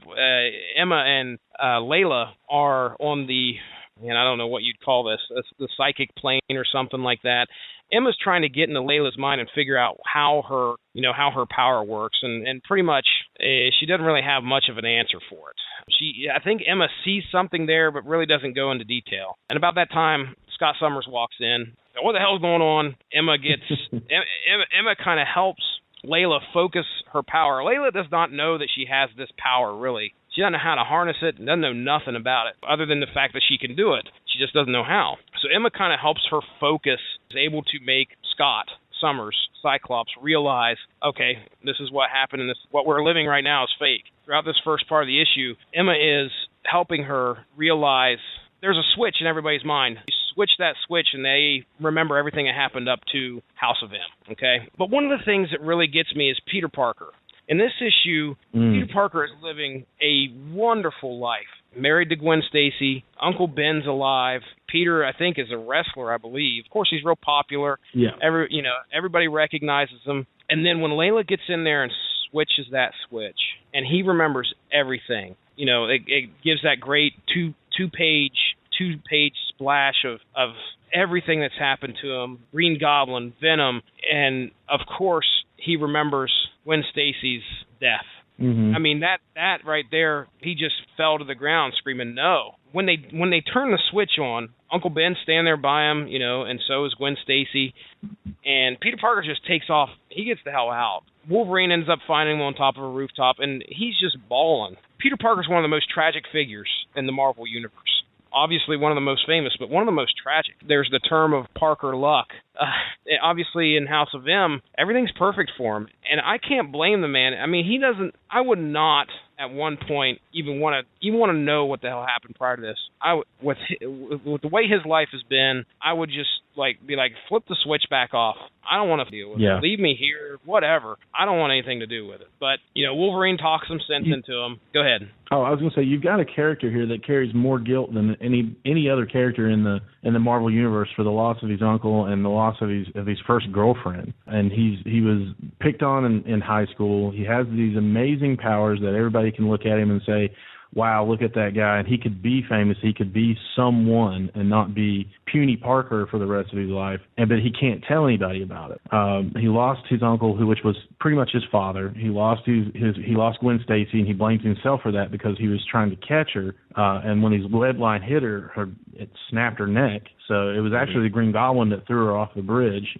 Emma and Layla are on the, I don't know what you'd call this, the psychic plane or something like that. Emma's trying to get into Layla's mind and figure out how her power works, and pretty much she doesn't really have much of an answer for it. I think Emma sees something there, but really doesn't go into detail. And about that time, Scott Summers walks in. What the hell's going on? Emma kind of helps Layla focus her power. Layla does not know that she has this power, really. She doesn't know how to harness it, doesn't know nothing about it, other than the fact that she can do it. She just doesn't know how. So Emma kind of helps her focus, is able to make Scott Summers, Cyclops, realize, okay, this is what happened, and what we're living right now is fake. Throughout this first part of the issue, Emma is helping her realize there's a switch in everybody's mind. You switch that switch, and they remember everything that happened up to House of M, okay? But one of the things that really gets me is Peter Parker. In this issue, Peter Parker is living a wonderful life. Married to Gwen Stacy. Uncle Ben's alive. Peter, I think, is a wrestler, I believe. Of course, he's real popular. Yeah. Everybody recognizes him. And then when Layla gets in there and switches that switch, and he remembers everything, it gives that great two-page splash of everything that's happened to him. Green Goblin, Venom, and of course he remembers Gwen Stacy's death. I mean, that right there, he just fell to the ground screaming no. When they turn the switch on, Uncle Ben's standing there by him, and so is Gwen Stacy, and Peter Parker just takes off. He gets the hell out. Wolverine ends up finding him on top of a rooftop, and he's just bawling. Peter Parker's one of the most tragic figures in the Marvel Universe. Obviously one of the most famous, but one of the most tragic. There's the term of Parker luck. Obviously in House of M, everything's perfect for him, and I can't blame the man. I mean, I would not at one point even want to know what the hell happened prior to this. With the way his life has been, I would just be like, flip the switch back off. I don't want to deal with it. Leave me here, whatever. I don't want anything to do with it. But, Wolverine talks some sense into him. Go ahead. Oh, I was going to say, you've got a character here that carries more guilt than any other character in the Marvel Universe for the loss of his uncle and the loss of his first girlfriend. And he was picked on in high school. He has these amazing powers that everybody can look at him and say, wow, look at that guy, and he could be famous, he could be someone and not be puny Parker for the rest of his life, but he can't tell anybody about it. He lost his uncle, which was pretty much his father. He lost he lost Gwen Stacy, and he blames himself for that because he was trying to catch her, and when his lead line hit her, it snapped her neck. So it was actually the Green Goblin that threw her off the bridge,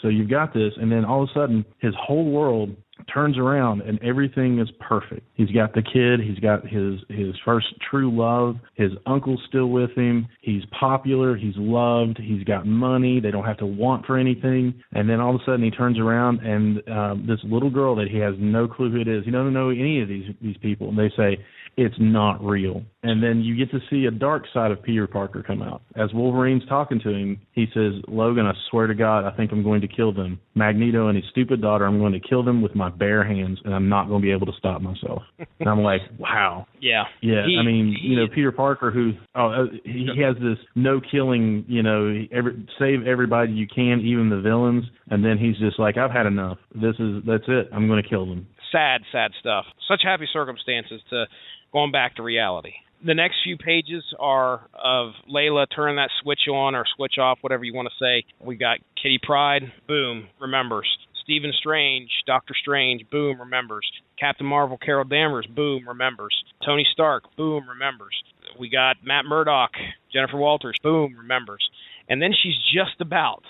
So you've got this, and then all of a sudden, his whole world turns around and everything is perfect. He's got the kid, he's got his first true love, his uncle's still with him, he's popular, he's loved, he's got money, they don't have to want for anything, and then all of a sudden he turns around and this little girl that he has no clue who it is, he doesn't know any of these people, and they say, it's not real. And then you get to see a dark side of Peter Parker come out. As Wolverine's talking to him, he says, Logan, I swear to God, I think I'm going to kill them. Magneto and his stupid daughter, I'm going to kill them with my bare hands, and I'm not going to be able to stop myself. And I'm like, wow. Yeah. Yeah, Peter Parker, he has this no-killing, save everybody you can, even the villains, and then he's just like, I've had enough. That's it. I'm going to kill them. Sad stuff. Such happy circumstances to going back to reality. The next few pages are of Layla turning that switch on or switch off, whatever you want to say. We got Kitty Pryde, boom, remembers. Stephen Strange, Doctor Strange, boom, remembers. Captain Marvel, Carol Danvers, boom, remembers. Tony Stark, boom, remembers. We got Matt Murdock, Jennifer Walters, boom, remembers. And then she's just about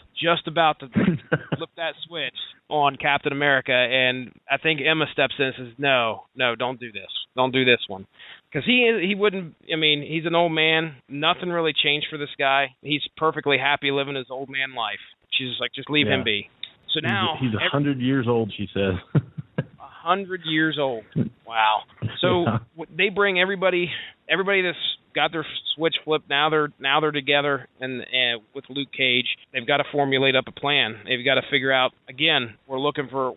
to flip that switch on Captain America, and I think Emma steps in and says, no, don't do this. Don't do this one. Because he wouldn't, he's an old man. Nothing really changed for this guy. He's perfectly happy living his old man life. She's just like, just leave him be. So now... He's 100 years old, she says. 100 years old. Wow. So they bring everybody that's got their switch flipped. Now they're together, and with Luke Cage, they've got to formulate up a plan. They've got to figure out. Again, we're looking for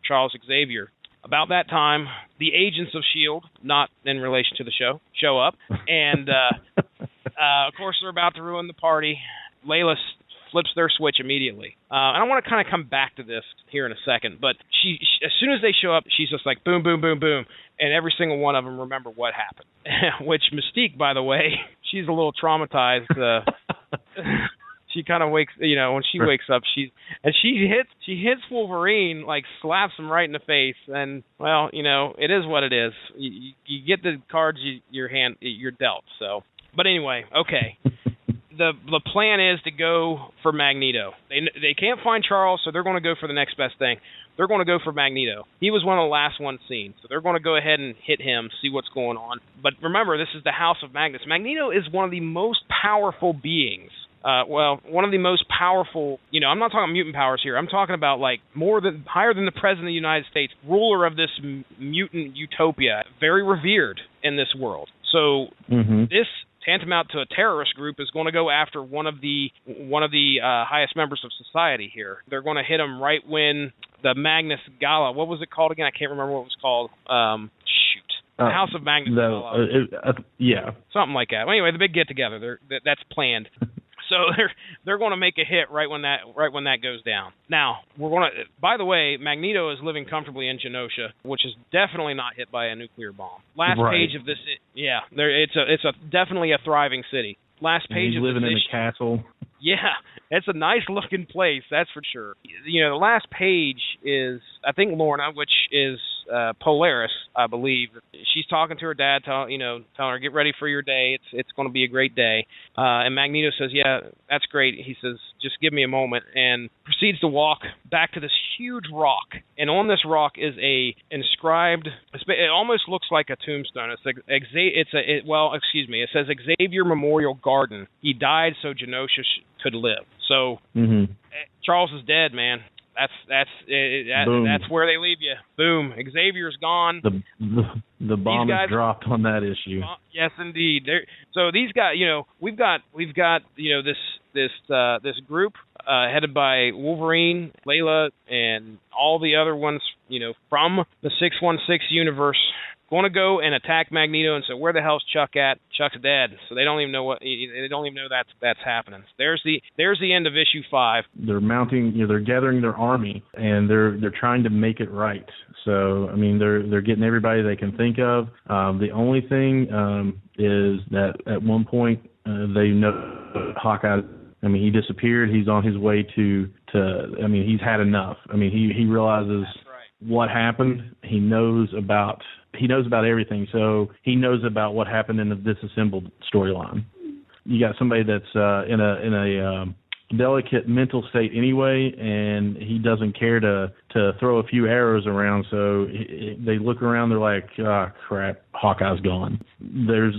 Charles Xavier. About that time, the agents of S.H.I.E.L.D., not in relation to the show up, and of course they're about to ruin the party. Layla flips their switch immediately. And I want to kind of come back to this here in a second, but she as soon as they show up, she's just like boom, boom, boom, boom, and every single one of them remember what happened. Which Mystique, by the way, she's a little traumatized. She kind of wakes, when she wakes up, she hits Wolverine, like slaps him right in the face, and well, it is what it is. You get the cards you're dealt. So, but anyway, okay. the plan is to go for Magneto. They can't find Charles, so they're going to go for the next best thing. They're going to go for Magneto. He was one of the last ones seen, so they're going to go ahead and hit him, see what's going on. But remember, this is the House of Magnus. Magneto is one of the most powerful beings. One of the most powerful, I'm not talking mutant powers here. I'm talking about higher than the President of the United States, ruler of this mutant utopia, very revered in this world. So this tantamount to a terrorist group is going to go after one of the highest members of society here. They're going to hit him right when the Magnus Gala, what was it called again? I can't remember what it was called. The House of Magnus Gala. Yeah. Something like that. Well, anyway, the big get-together, that's planned. So they're going to make a hit right when that goes down. Now, by the way, Magneto is living comfortably in Genosha, which is definitely not hit by a nuclear bomb. Last page of this, it's definitely a thriving city. Last page of this issue. He's living in a castle. Yeah, it's a nice looking place, that's for sure. The last page is, I think, Lorna, which is Polaris, I believe. She's talking to her dad, telling her, get ready for your day. It's going to be a great day. And Magneto says, yeah, that's great. He says, just give me a moment, and proceeds to walk back to this huge rock. And on this rock is a inscribed, it almost looks like a tombstone. It says Xavier Memorial Garden. He died so Genosha could live. So Charles is dead, man. That's where they leave you. Boom. Xavier's gone. The bomb is dropped on that issue. Yes, indeed. So these guys, we've got this group headed by Wolverine, Layla, and all the other ones, from the 616 universe, going to go and attack Magneto. And so where the hell's Chuck at? Chuck's dead. So they don't even know that's happening. There's the end of issue 5. They're mounting, they're gathering their army, and they're trying to make it right. So I mean, they're getting everybody they can think of. The only thing is that at one point they know Hawkeye. I mean, he disappeared. He's on his way to. I mean, he's had enough. I mean, he realizes what happened. He knows about everything. So he knows about what happened in the disassembled storyline. You got somebody that's in a delicate mental state anyway, and he doesn't care to throw a few arrows around. So they look around, they're like, crap, Hawkeye's gone. There's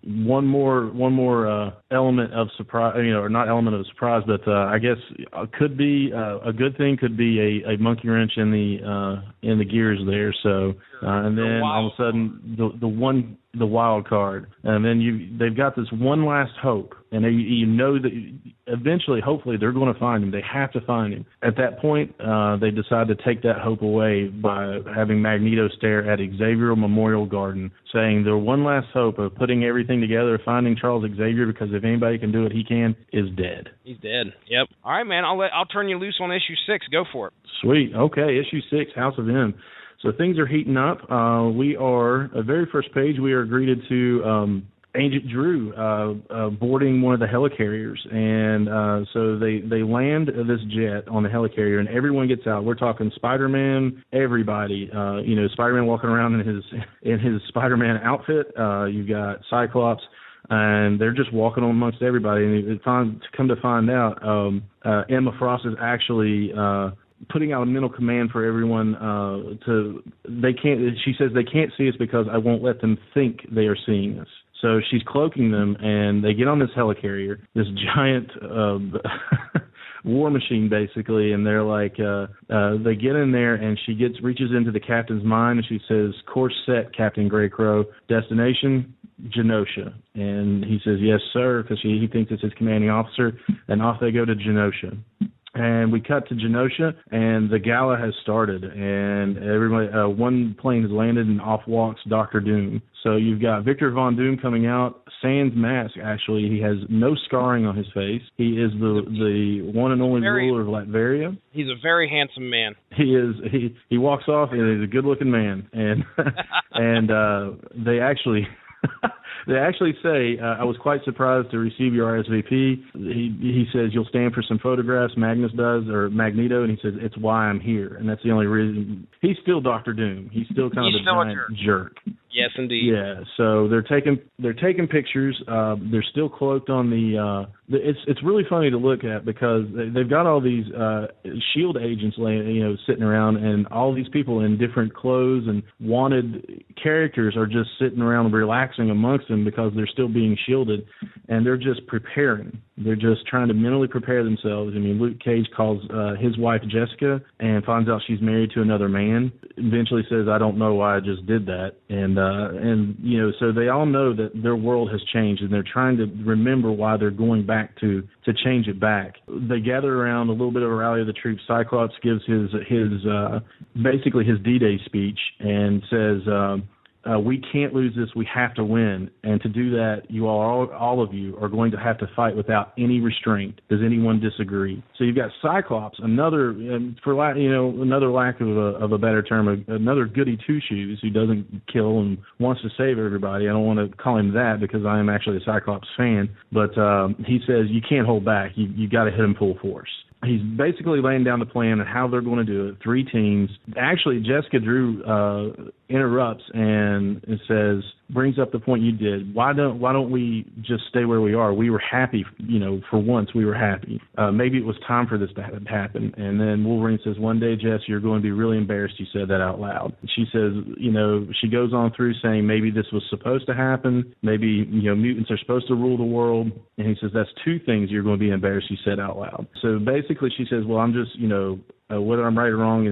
one more element of surprise, or not element of surprise, but I guess could be a good thing. Could be a monkey wrench in the gears there. So and then all of a sudden the wild card, and then they've got this one last hope, and that eventually, hopefully, they're going to find him. They have to find him. At that point, they decide to take that hope away by having Magneto stare at Xavier Memorial Garden, saying their one last hope of putting everything together, finding Charles Xavier, because if anybody can do it, he can, is dead. He's dead. Yep. All right, man. I'll turn you loose on issue 6. Go for it. Sweet. Okay, issue 6, House of M. So things are heating up. We are, very first page, we are greeted to Agent Drew boarding one of the helicarriers. And so they land this jet on the helicarrier, and everyone gets out. We're talking Spider-Man, everybody. Spider-Man walking around in his Spider-Man outfit. You've got Cyclops. And they're just walking on amongst everybody. And come to find out, Emma Frost is actually putting out a mental command for everyone she says they can't see us because I won't let them think they are seeing us. So she's cloaking them, and they get on this helicarrier, this giant war machine basically, and they're like, they get in there, and she reaches into the captain's mind, and she says, "Course set, Captain Greycrow. Destination, Genosha." And he says, "Yes, sir," because he thinks it's his commanding officer, and off they go to Genosha. And we cut to Genosha, and the gala has started, and everybody, one plane has landed, and off walks Dr. Doom. So you've got Victor Von Doom coming out, sans mask, actually. He has no scarring on his face. He is the one and only ruler of Latveria. He's a very handsome man. He is. He walks off, and he's a good-looking man. And they actually... They actually say, I was quite surprised to receive your RSVP. He says, you'll stand for some photographs, Magneto, and he says, it's why I'm here. And that's the only reason. He's still Dr. Doom. He's still kind of a giant jerk. Yes, indeed. Yeah, so they're taking pictures. They're still cloaked on the. It's really funny to look at because they've got all these SHIELD agents sitting around, and all these people in different clothes and wanted characters are just sitting around relaxing amongst them because they're still being shielded, and they're just preparing. They're just trying to mentally prepare themselves. I mean, Luke Cage calls his wife Jessica and finds out she's married to another man. Eventually says, "I don't know why I just did that," and so they all know that their world has changed, and they're trying to remember why they're going back to change it back. They gather around a little bit of a rally of the troops. Cyclops gives his basically his D-Day speech and says, we can't lose this. We have to win. And to do that, you all of you are going to have to fight without any restraint. Does anyone disagree? So you've got Cyclops, another lack of a better term, another goody two-shoes who doesn't kill and wants to save everybody. I don't want to call him that because I am actually a Cyclops fan. But he says you can't hold back. You got to hit him full force. He's basically laying down the plan and how they're going to do it. 3 teams. Actually, Jessica Drew interrupts and says, brings up the point you did. Why don't we just stay where we are? We were happy, for once we were happy. Maybe it was time for this to happen. And then Wolverine says, one day, Jess, you're going to be really embarrassed you said that out loud. She says, she goes on through saying maybe this was supposed to happen. Maybe, mutants are supposed to rule the world. And he says, that's 2 things you're going to be embarrassed you said out loud. So basically she says, well, I'm just, whether I'm right or wrong,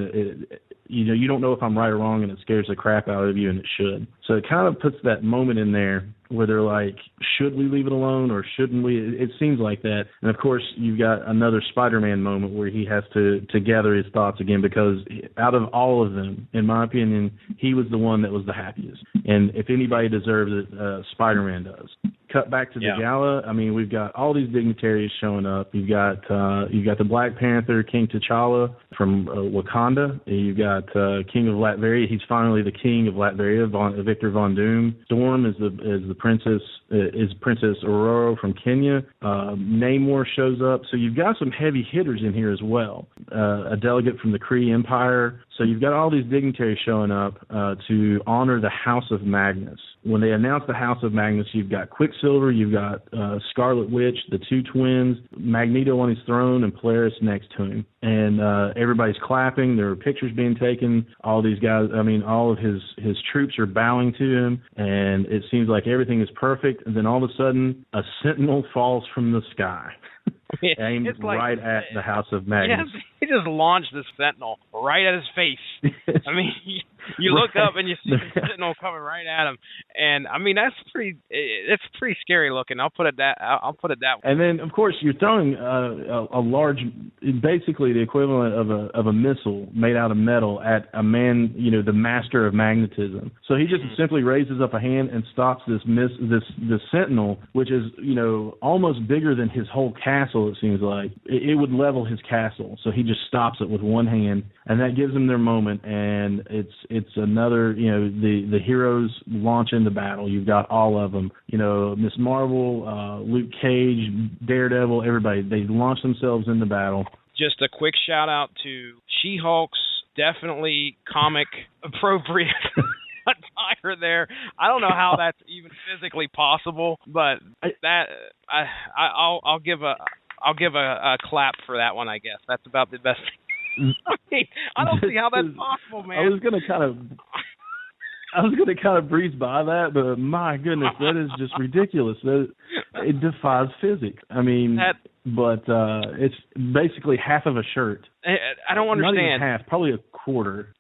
you don't know if I'm right or wrong, and it scares the crap out of you, and it should. So it kind of puts that moment in there where they're like, should we leave it alone or shouldn't we? It seems like that. And, of course, you've got another Spider-Man moment where he has to gather his thoughts again because out of all of them, in my opinion, he was the one that was the happiest. And if anybody deserves it, Spider-Man does. Cut back to the gala. I mean, we've got all these dignitaries showing up. You've got the Black Panther, King T'Challa from Wakanda. You've got King of Latveria. He's finally the king of Latveria, Victor Von Doom. Storm is the princess. Is Princess Aurora from Kenya. Namor shows up. So you've got some heavy hitters in here as well. A delegate from the Kree Empire. So you've got all these dignitaries showing up to honor the House of Magnus. When they announce the House of Magnus, you've got Quicksilver, you've got Scarlet Witch, the 2 twins, Magneto on his throne, and Polaris next to him. And everybody's clapping. There are pictures being taken. All these guys, all of his troops are bowing to him, and it seems like everything is perfect. And then all of a sudden, a sentinel falls from the sky. Aimed right at the House of Magnus. Yeah, he just launched this sentinel right at his face. I mean, you look up and you see the sentinel coming right at him, and that's pretty scary looking. I'll put it that way. And then, of course, you're throwing a large, basically the equivalent of a missile made out of metal at a man, the master of magnetism. So he just simply raises up a hand and stops this sentinel, which is almost bigger than his whole castle. It seems like it would level his castle. So he just stops it with one hand, and that gives them their moment. And it's another, the heroes launch into battle. You've got all of them, Miss Marvel, Luke Cage, Daredevil, everybody. They launch themselves into battle. Just a quick shout out to She-Hulk's definitely comic appropriate attire there. I don't know how that's even physically possible, but that I'll give a clap for that one. I guess that's about the best thing. I don't see how that's possible, man. I was gonna kind of breeze by that, but my goodness, that is just ridiculous. It defies physics. But it's basically half of a shirt. I don't understand. Not even half, probably a quarter.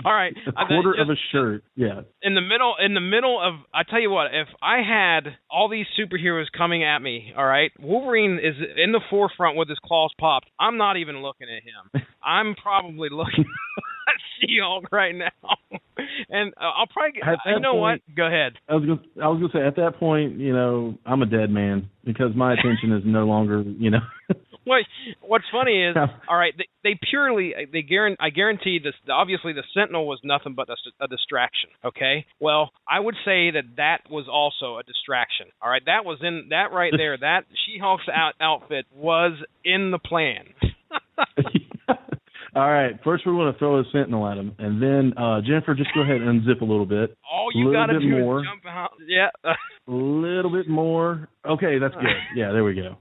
All right, a quarter of a shirt. Yeah. In the middle of, I tell you what, if I had all these superheroes coming at me, all right, Wolverine is in the forefront with his claws popped. I'm not even looking at him. I'm probably looking at She-Hulk right now, and I'll probably. What? Go ahead. I was gonna say at that point, I'm a dead man because my attention is no longer, What's funny is, all right, I guarantee this. Obviously, the Sentinel was nothing but a distraction. Okay, well, I would say that was also a distraction. All right, that was in that right there. That She-Hulk's outfit was in the plan. All right. First, we want to throw a sentinel at him, and then Jennifer, just go ahead and unzip a little bit. All you got to do is jump out. Yeah. A little bit more. Okay, that's good. Yeah, there we go.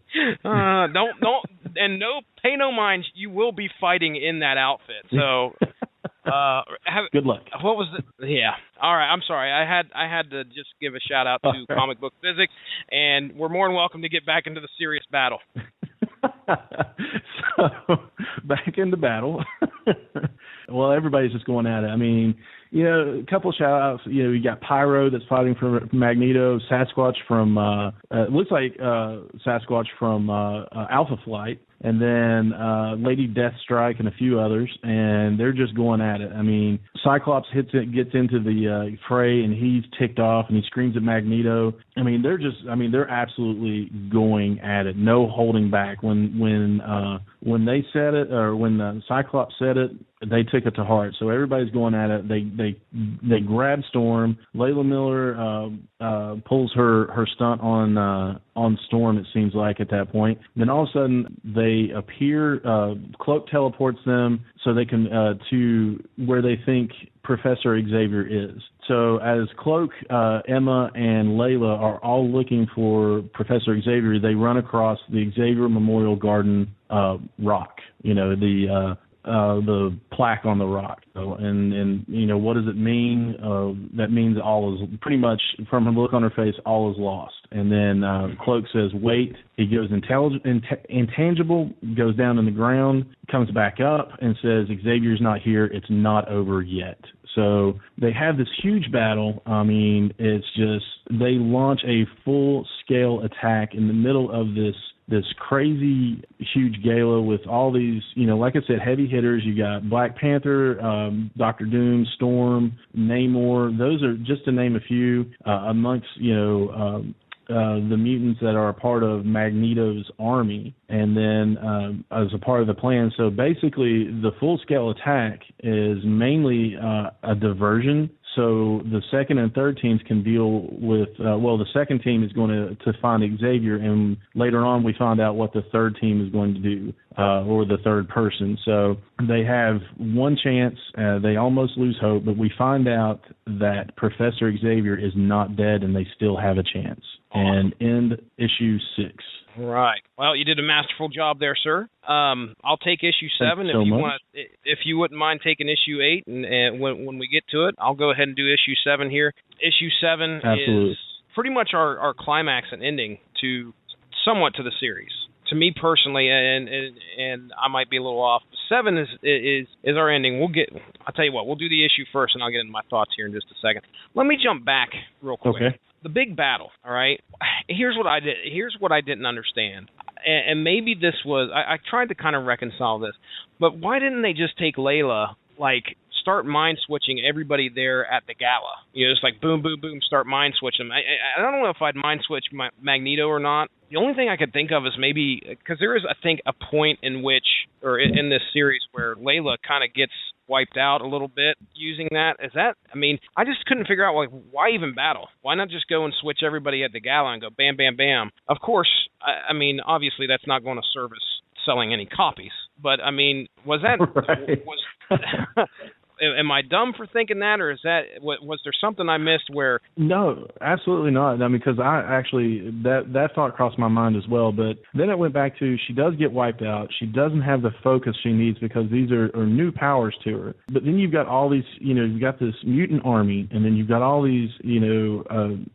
Pay no mind. You will be fighting in that outfit. So, good luck. What was the? Yeah. All right. I'm sorry. I had to just give a shout out to Comic Book Physics, and we're more than welcome to get back into the serious battle. So, back into battle. Well, everybody's just going at it. I mean, a couple of shout-outs. You got Pyro that's fighting for Magneto, Sasquatch from, it looks like Sasquatch from Alpha Flight, and then Lady Deathstrike and a few others, and they're just going at it. I mean, Cyclops gets into the fray, and he's ticked off, and he screams at Magneto. I mean, they're absolutely going at it, no holding back. When they said it, or when Cyclops said it, they took it to heart. So everybody's going at it. They grab Storm. Layla Miller pulls her stunt on Storm, it seems like, at that point. Then all of a sudden they appear. Cloak teleports them so they can to where they think Professor Xavier is. So as Cloak, Emma, and Layla are all looking for Professor Xavier, they run across the Xavier Memorial Garden rock. The plaque on the rock. And what does it mean? That means all is pretty much, from her look on her face, all is lost. And then Cloak says, wait. He goes intangible, goes down in the ground, comes back up and says, Xavier's not here. It's not over yet. So they have this huge battle. I mean, it's just, they launch a full-scale attack in the middle of this crazy huge gala with all these, like I said, heavy hitters. You got Black Panther, Dr. Doom, Storm, Namor. Those are just to name a few amongst, the mutants that are a part of Magneto's army, and then as a part of the plan. So basically, the full-scale attack is mainly a diversion. So the second and third teams can deal with, the second team is going to find Xavier, and later on we find out what the third team is going to do, or the third person. So they have one chance. They almost lose hope, but we find out that Professor Xavier is not dead, and they still have a chance. And end issue 6. Right. Well, you did a masterful job there, sir. I'll take issue 7 if you wouldn't mind taking issue 8, and when we get to it, I'll go ahead and do issue 7 here. Issue 7 is pretty much our climax and ending somewhat to the series. To me personally, and I might be a little off, 7 is our ending. I'll tell you what, we'll do the issue first, and I'll get into my thoughts here in just a second. Let me jump back real quick. Okay. The big battle, all right? Here's what I didn't understand. And maybe this was, I tried to kind of reconcile this, but why didn't they just take Layla, start mind switching everybody there at the gala? Just like boom, boom, boom, start mind switching them. I don't know if I'd mind switch Magneto or not. The only thing I could think of is maybe, because there is, I think, a point in which, or in this series where Layla kind of gets wiped out a little bit using that. I just couldn't figure out, why even battle? Why not just go and switch everybody at the gala and go bam, bam, bam? Of course, obviously that's not going to service selling any copies. But, was that... Right. Am I dumb for thinking that, or was there something I missed where... No, absolutely not. Because I actually, that thought crossed my mind as well, but then it went back to, she does get wiped out. She doesn't have the focus she needs because these are new powers to her. But then you've got all these, you've got this mutant army, and then you've got all these,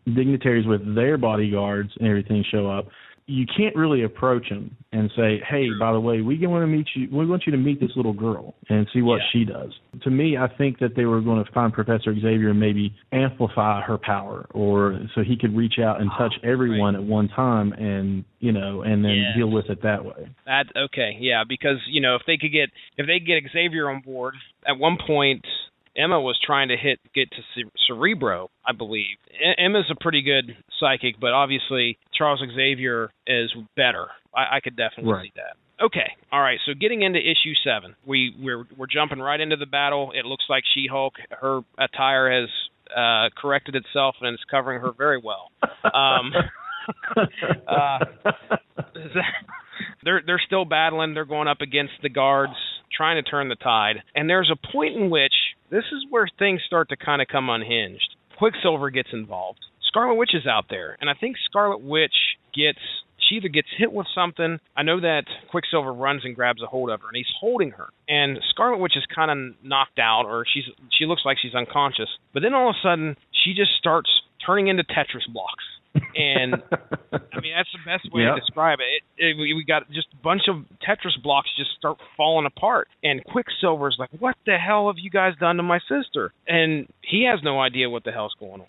dignitaries with their bodyguards and everything show up. You can't really approach them and say, hey, by the way, we want to meet you. We want you to meet this little girl and see what she does. To me, I think that they were going to find Professor Xavier and maybe amplify her power, or so he could reach out and touch everyone at one time and, and then deal with it that way. Because, if they get Xavier on board, at one point Emma was trying to get to Cerebro, I believe. Emma's a pretty good psychic, but obviously Charles Xavier is better. I could definitely see that. Okay, all right. So getting into issue 7, we're jumping right into the battle. It looks like She-Hulk, her attire has corrected itself and it's covering her very well. They're still battling. They're going up against the guards. trying to turn the tide. And there's a point in which this is where things start to kind of come unhinged. Quicksilver gets involved. Scarlet Witch is out there, and I think Scarlet Witch she either gets hit with something. I know that Quicksilver runs and grabs a hold of her, and he's holding her. And Scarlet Witch is kind of knocked out, or she looks like she's unconscious. But then all of a sudden, she just starts turning into Tetris blocks. And I mean, that's the best way to describe it. We got just a bunch of Tetris blocks just start falling apart. And Quicksilver's like, what the hell have you guys done to my sister? And he has no idea what the hell's going on.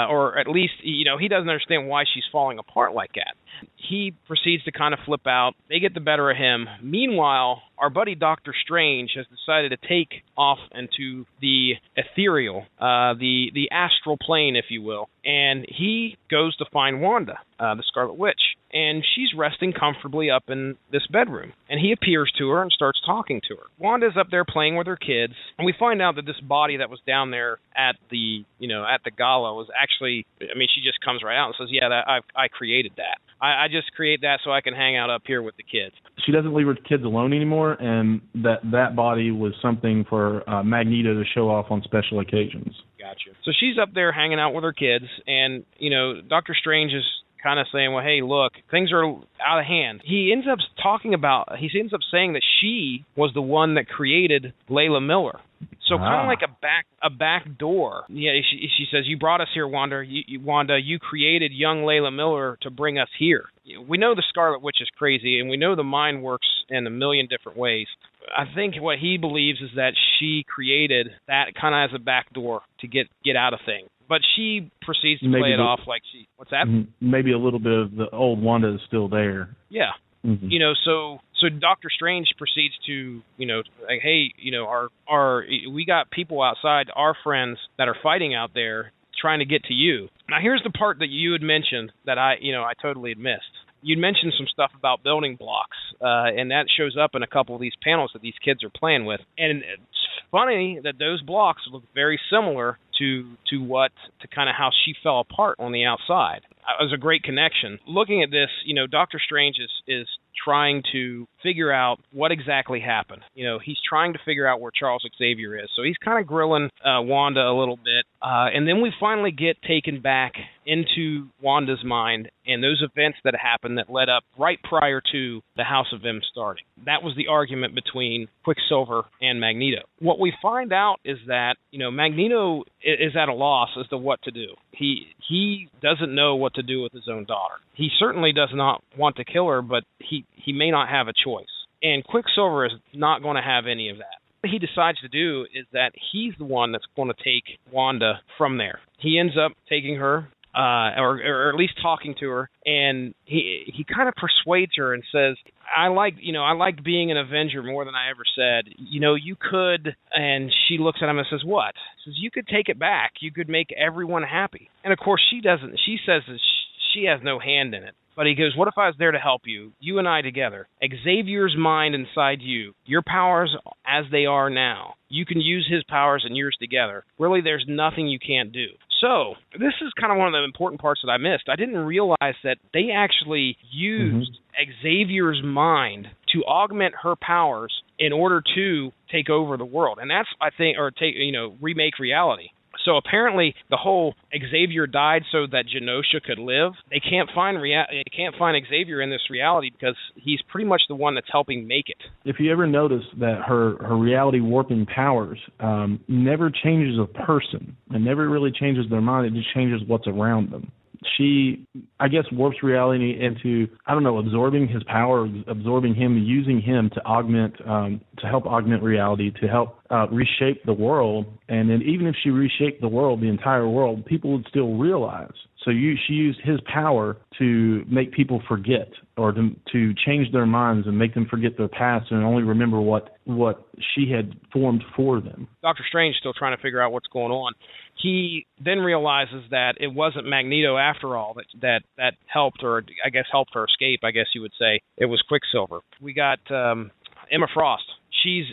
Or at least, he doesn't understand why she's falling apart like that. He proceeds to kind of flip out. They get the better of him. Meanwhile, our buddy Doctor Strange has decided to take off into the ethereal, the astral plane, if you will. And he goes to find Wanda, the Scarlet Witch. And she's resting comfortably up in this bedroom. And he appears to her and starts talking to her. Wanda's up there playing with her kids. And we find out that this body that was down there at the gala was actually, she just comes right out and says, yeah, I created that. I just create that so I can hang out up here with the kids. She doesn't leave her kids alone anymore, and that body was something for Magneto to show off on special occasions. Gotcha. So she's up there hanging out with her kids, and, Doctor Strange is kind of saying, well, hey, look, things are out of hand. He ends up saying that she was the one that created Layla Miller. So kind of like a back door. Yeah, she says, you brought us here, Wanda. Wanda, you created young Layla Miller to bring us here. We know the Scarlet Witch is crazy, and we know the mind works in a million different ways. I think what he believes is that she created that kind of as a back door to get out of things. But she proceeds to play it off like she... What's that? Maybe a little bit of the old Wanda is still there. Yeah. Mm-hmm. So Doctor Strange proceeds to, like, hey, we got people outside, our friends that are fighting out there trying to get to you. Now, here's the part that you had mentioned that I totally had missed. You'd mentioned some stuff about building blocks, and that shows up in a couple of these panels that these kids are playing with. And it's funny that those blocks look very similar to kind of how she fell apart on the outside. It was a great connection. Looking at this, Doctor Strange is trying to figure out what exactly happened. He's trying to figure out where Charles Xavier is. So he's kind of grilling Wanda a little bit. And then we finally get taken back into Wanda's mind and those events that happened that led up right prior to the House of M starting. That was the argument between Quicksilver and Magneto. What we find out is that, Magneto is at a loss as to what to do. He doesn't know what to do with his own daughter. He certainly does not want to kill her, but he may not have a choice. And Quicksilver is not going to have any of that. What he decides to do is that he's the one that's going to take Wanda from there. He ends up taking her, or at least talking to her, and he kind of persuades her and says, I like being an Avenger more than I ever said. You could, and she looks at him and says, what? She says, you could take it back. You could make everyone happy. And of course she doesn't. She says that she has no hand in it. But he goes, what if I was there to help you, you and I together? Xavier's mind inside you, your powers as they are now. You can use his powers and yours together. Really, there's nothing you can't do. So, this is kind of one of the important parts that I missed. I didn't realize that they actually used Xavier's mind to augment her powers in order to take over the world. And that's, I think, remake reality. So apparently the whole Xavier died so that Genosha could live. They can't find Xavier in this reality because he's pretty much the one that's helping make it. If you ever notice that her reality warping powers never changes a person and never really changes their mind, it just changes what's around them. She, I guess, warps reality into, absorbing his power, absorbing him, using him to help augment reality, to help reshape the world. And then even if she reshaped the world, the entire world, people would still realize. So she used his power to make people forget, or to change their minds and make them forget their past and only remember what she had formed for them. Doctor Strange still trying to figure out what's going on. He then realizes that it wasn't Magneto after all that helped her, helped her escape, I guess you would say. It was Quicksilver. We got Emma Frost. She's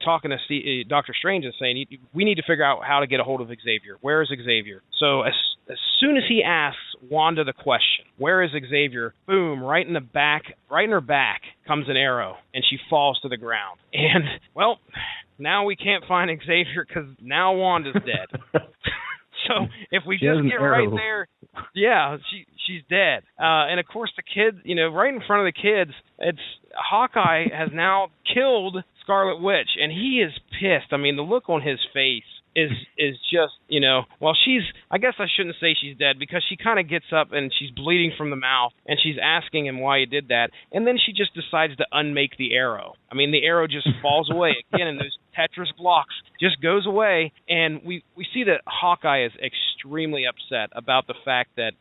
talking to Doctor Strange and saying, we need to figure out how to get a hold of Xavier. Where is Xavier? So as soon as he asks Wanda the question, where is Xavier? Boom, right in her back comes an arrow, and she falls to the ground. And, well, now we can't find Xavier because now Wanda's dead. So if we just get right there, yeah, she's dead. And, of course, the kid, right in front of the kids, it's Hawkeye has now killed Scarlet Witch, and he is pissed. I mean, the look on his face is just, well, I guess I shouldn't say she's dead, because she kind of gets up and she's bleeding from the mouth, and she's asking him why he did that, and then she just decides to unmake the arrow. I mean, the arrow just falls away again, and those Tetris blocks just goes away, and we see that Hawkeye is extremely upset about the fact that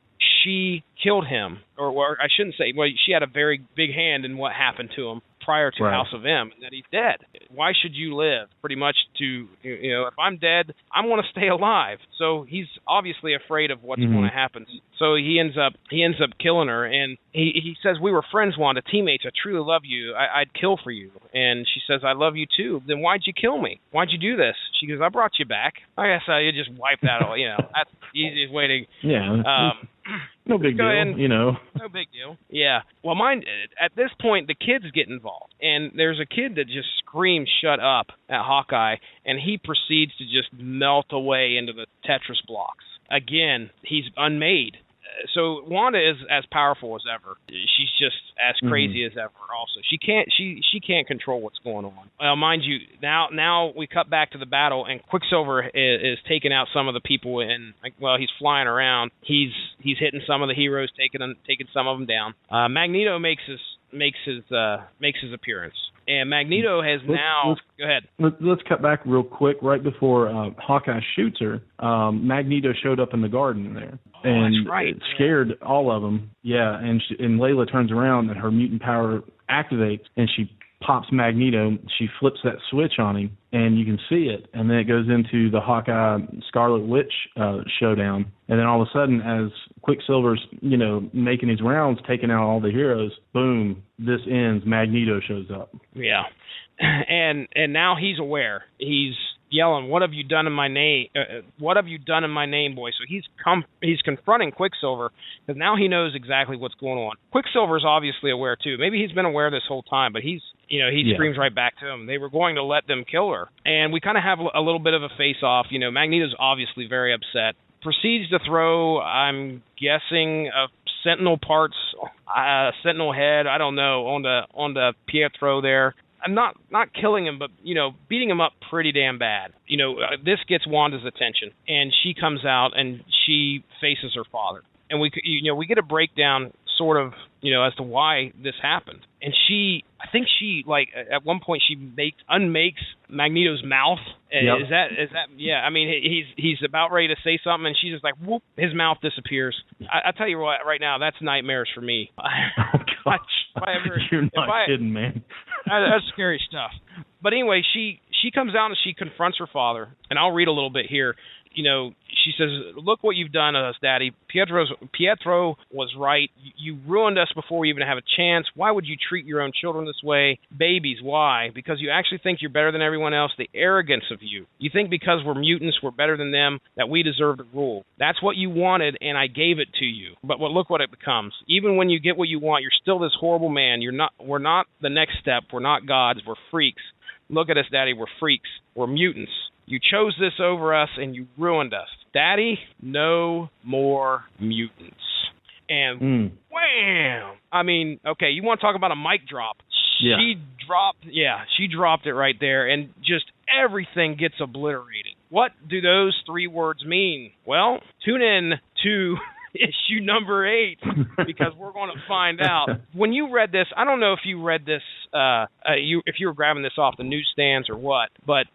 she killed him, or I shouldn't say, well, she had a very big hand in what happened to him prior to House of M, and that he's dead. Why should you live? Pretty much if I'm dead, I want to stay alive. So he's obviously afraid of what's going to happen. So he ends up killing her, and he says, "We were friends, Wanda, teammates. I truly love you. I'd kill for you." And she says, "I love you too. Then why'd you kill me? Why'd you do this?" She goes, "I brought you back." I guess you just wipe that all. That's the easiest way to. Yeah. No big deal, No big deal. Yeah. Well, at this point, the kids get involved. And there's a kid that just screams, "Shut up," at Hawkeye. And he proceeds to just melt away into the Tetris blocks. Again, he's unmade. So Wanda is as powerful as ever. She's just as crazy as ever. Also, she can't control what's going on. Well, mind you, now we cut back to the battle, and Quicksilver is taking out some of the people, and he's flying around. He's hitting some of the heroes, taking some of them down. Magneto makes his appearance. And Magneto has go ahead. Let's cut back real quick. Right before Hawkeye shoots her, Magneto showed up in the garden there. And that's right. It scared all of them. Yeah, and Layla turns around, and her mutant power activates, and she pops Magneto. She flips that switch on him, and you can see it. And then it goes into the Hawkeye-Scarlet Witch showdown. And then all of a sudden, as Quicksilver's, making his rounds, taking out all the heroes, boom, this ends. Magneto shows up. Yeah. And now he's aware. He's yelling, "What have you done in my name? What have you done in my name, boy?" So he's confronting Quicksilver, because now he knows exactly what's going on. Quicksilver's obviously aware too. Maybe he's been aware this whole time, but he screams right back to him. They were going to let them kill her, and we kind of have a little bit of a face-off. Magneto's obviously very upset. Proceeds to throw, I'm guessing, Sentinel parts, Sentinel head, I don't know, on the Pietro there. I'm not killing him, but, beating him up pretty damn bad. This gets Wanda's attention, and she comes out, and she faces her father. And we get a breakdown, sort of, as to why this happened. And I think she, at one point, she unmakes Magneto's mouth. Yep. Is that, yeah, I mean, he's about ready to say something, and she's just like, whoop, his mouth disappears. I tell you what, right now, that's nightmares for me. Oh, gosh. You're not kidding, man. That's scary stuff. But anyway, she comes out and she confronts her father, and I'll read a little bit here. She says, "Look what you've done to us, Daddy. Pietro was right. You ruined us before we even have a chance. Why would you treat your own children this way? Babies, why? Because you actually think you're better than everyone else. The arrogance of you. You think because we're mutants, we're better than them, that we deserve to rule. That's what you wanted, and I gave it to you. But look what it becomes. Even when you get what you want, you're still this horrible man. We're not the next step. We're not gods. We're freaks. Look at us, Daddy. We're freaks. We're mutants. You chose this over us, and you ruined us. Daddy, no more mutants." And wham! I mean, okay, you want to talk about a mic drop. Yeah. She dropped it right there, and just everything gets obliterated. What do those three words mean? Well, tune in to issue number 8, because we're going to find out. When you read this, I don't know if you read this, if you were grabbing this off the newsstands or what, but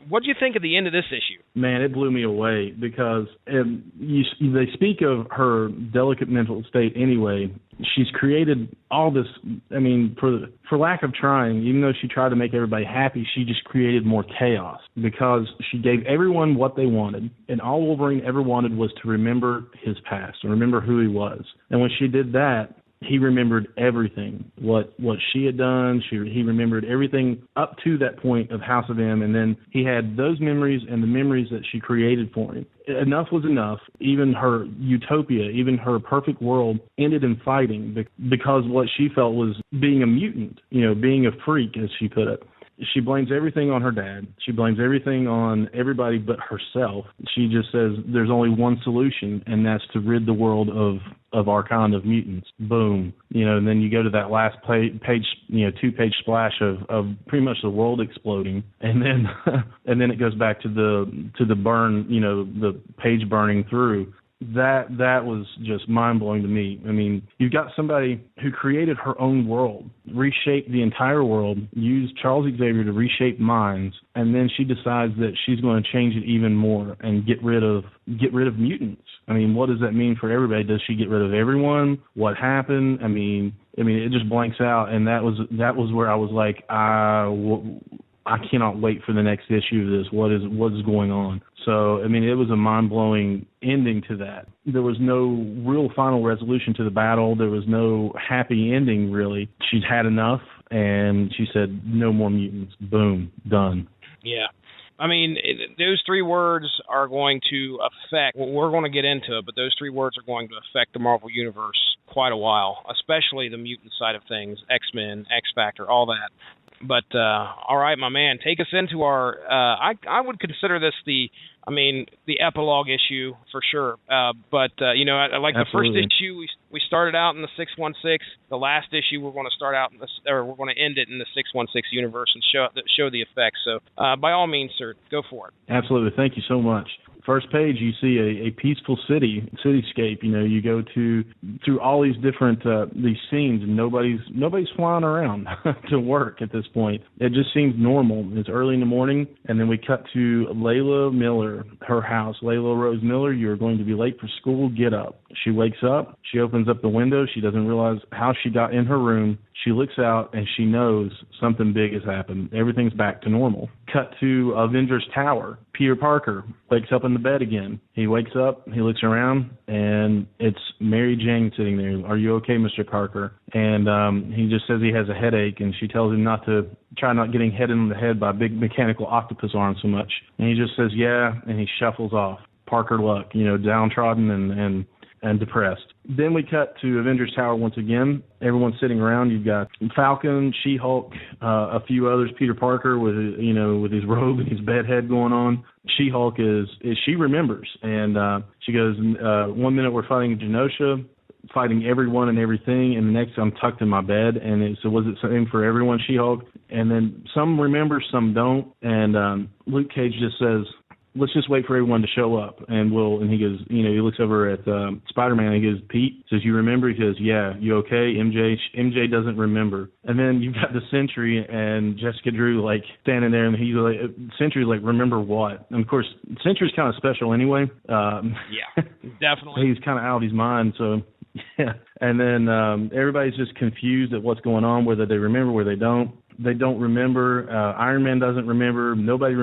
what did you think of the end of this issue? Man, it blew me away, because they speak of her delicate mental state anyway. She's created all this, I mean, for lack of trying, even though she tried to make everybody happy, she just created more chaos, because she gave everyone what they wanted, and all Wolverine ever wanted was to remember his past and remember who he was. And when she did that, he remembered everything, what she had done. He remembered everything up to that point of House of M, and then he had those memories and the memories that she created for him. enough was enough. Even her utopia, even her perfect world ended in fighting because what she felt was being a mutant, being a freak, as she put it. She blames everything on her dad. She blames everything on everybody but herself. She just says there's only one solution, and that's to rid the world of our kind of mutants. Boom. And then you go to that last page, 2-page splash of pretty much the world exploding, and then it goes back to the burn, the page burning through. That was just mind-blowing to me. I mean, you've got somebody who created her own world, reshaped the entire world, used Charles Xavier to reshape minds, and then she decides that she's going to change it even more and get rid of mutants. I mean, what does that mean for everybody? Does she get rid of everyone? What happened? I mean, it just blanks out, and that was where I was like, I cannot wait for the next issue of this. What is going on? So, it was a mind-blowing ending to that. There was no real final resolution to the battle. There was no happy ending, really. She'd had enough, and she said, no more mutants. Boom. Done. Yeah. Those 3 words are going to affect, we're going to get into it, but those 3 words are going to affect the Marvel Universe quite a while, especially the mutant side of things, X-Men, X-Factor, all that. But, all right, my man, take us into our, I would consider this the epilogue issue for sure. But like the first issue, we started out in the 616. The last issue, we're going to start out we're going to end it in the 616 universe and show the effects. So, by all means, sir, go for it. Absolutely. Thank you so much. First page, you see a peaceful cityscape. You go through all these different these scenes, and nobody's flying around to work at this point. It just seems normal. It's early in the morning, and then we cut to Layla Miller, her house. Layla Rose Miller, you're going to be late for school. Get up. She wakes up. She opens up the window. She doesn't realize how she got in her room. She looks out, and she knows something big has happened. Everything's back to normal. Cut to Avengers Tower. Peter Parker wakes up in the bed again. He wakes up, he looks around, and it's Mary Jane sitting there. Are you okay, Mr. Parker? And he just says he has a headache, and she tells him not getting hit in the head by a big mechanical octopus arm so much. And he just says, yeah, and he shuffles off. Parker luck, downtrodden and depressed. Then we cut to Avengers Tower once again. Everyone's sitting around. You've got Falcon, She-Hulk, a few others. Peter Parker with his robe and his bedhead going on. She-Hulk she remembers, and she goes, 1 minute we're fighting Genosha, fighting everyone and everything, and the next I'm tucked in my bed. And so was it something for everyone, She-Hulk? And then some remember, some don't. And Luke Cage just says, let's just wait for everyone to show up, and he goes, he looks over at Spider-Man, and he goes, Pete, says, you remember? He goes, yeah. You okay? MJ doesn't remember. And then you've got the Sentry and Jessica Drew, standing there, and he's like, Sentry's like, remember what? And, of course, Sentry's kind of special anyway. Yeah, definitely. He's kind of out of his mind, so... Yeah, and then everybody's just confused at what's going on, whether they remember, whether they don't. They don't remember. Iron Man doesn't remember. Nobody,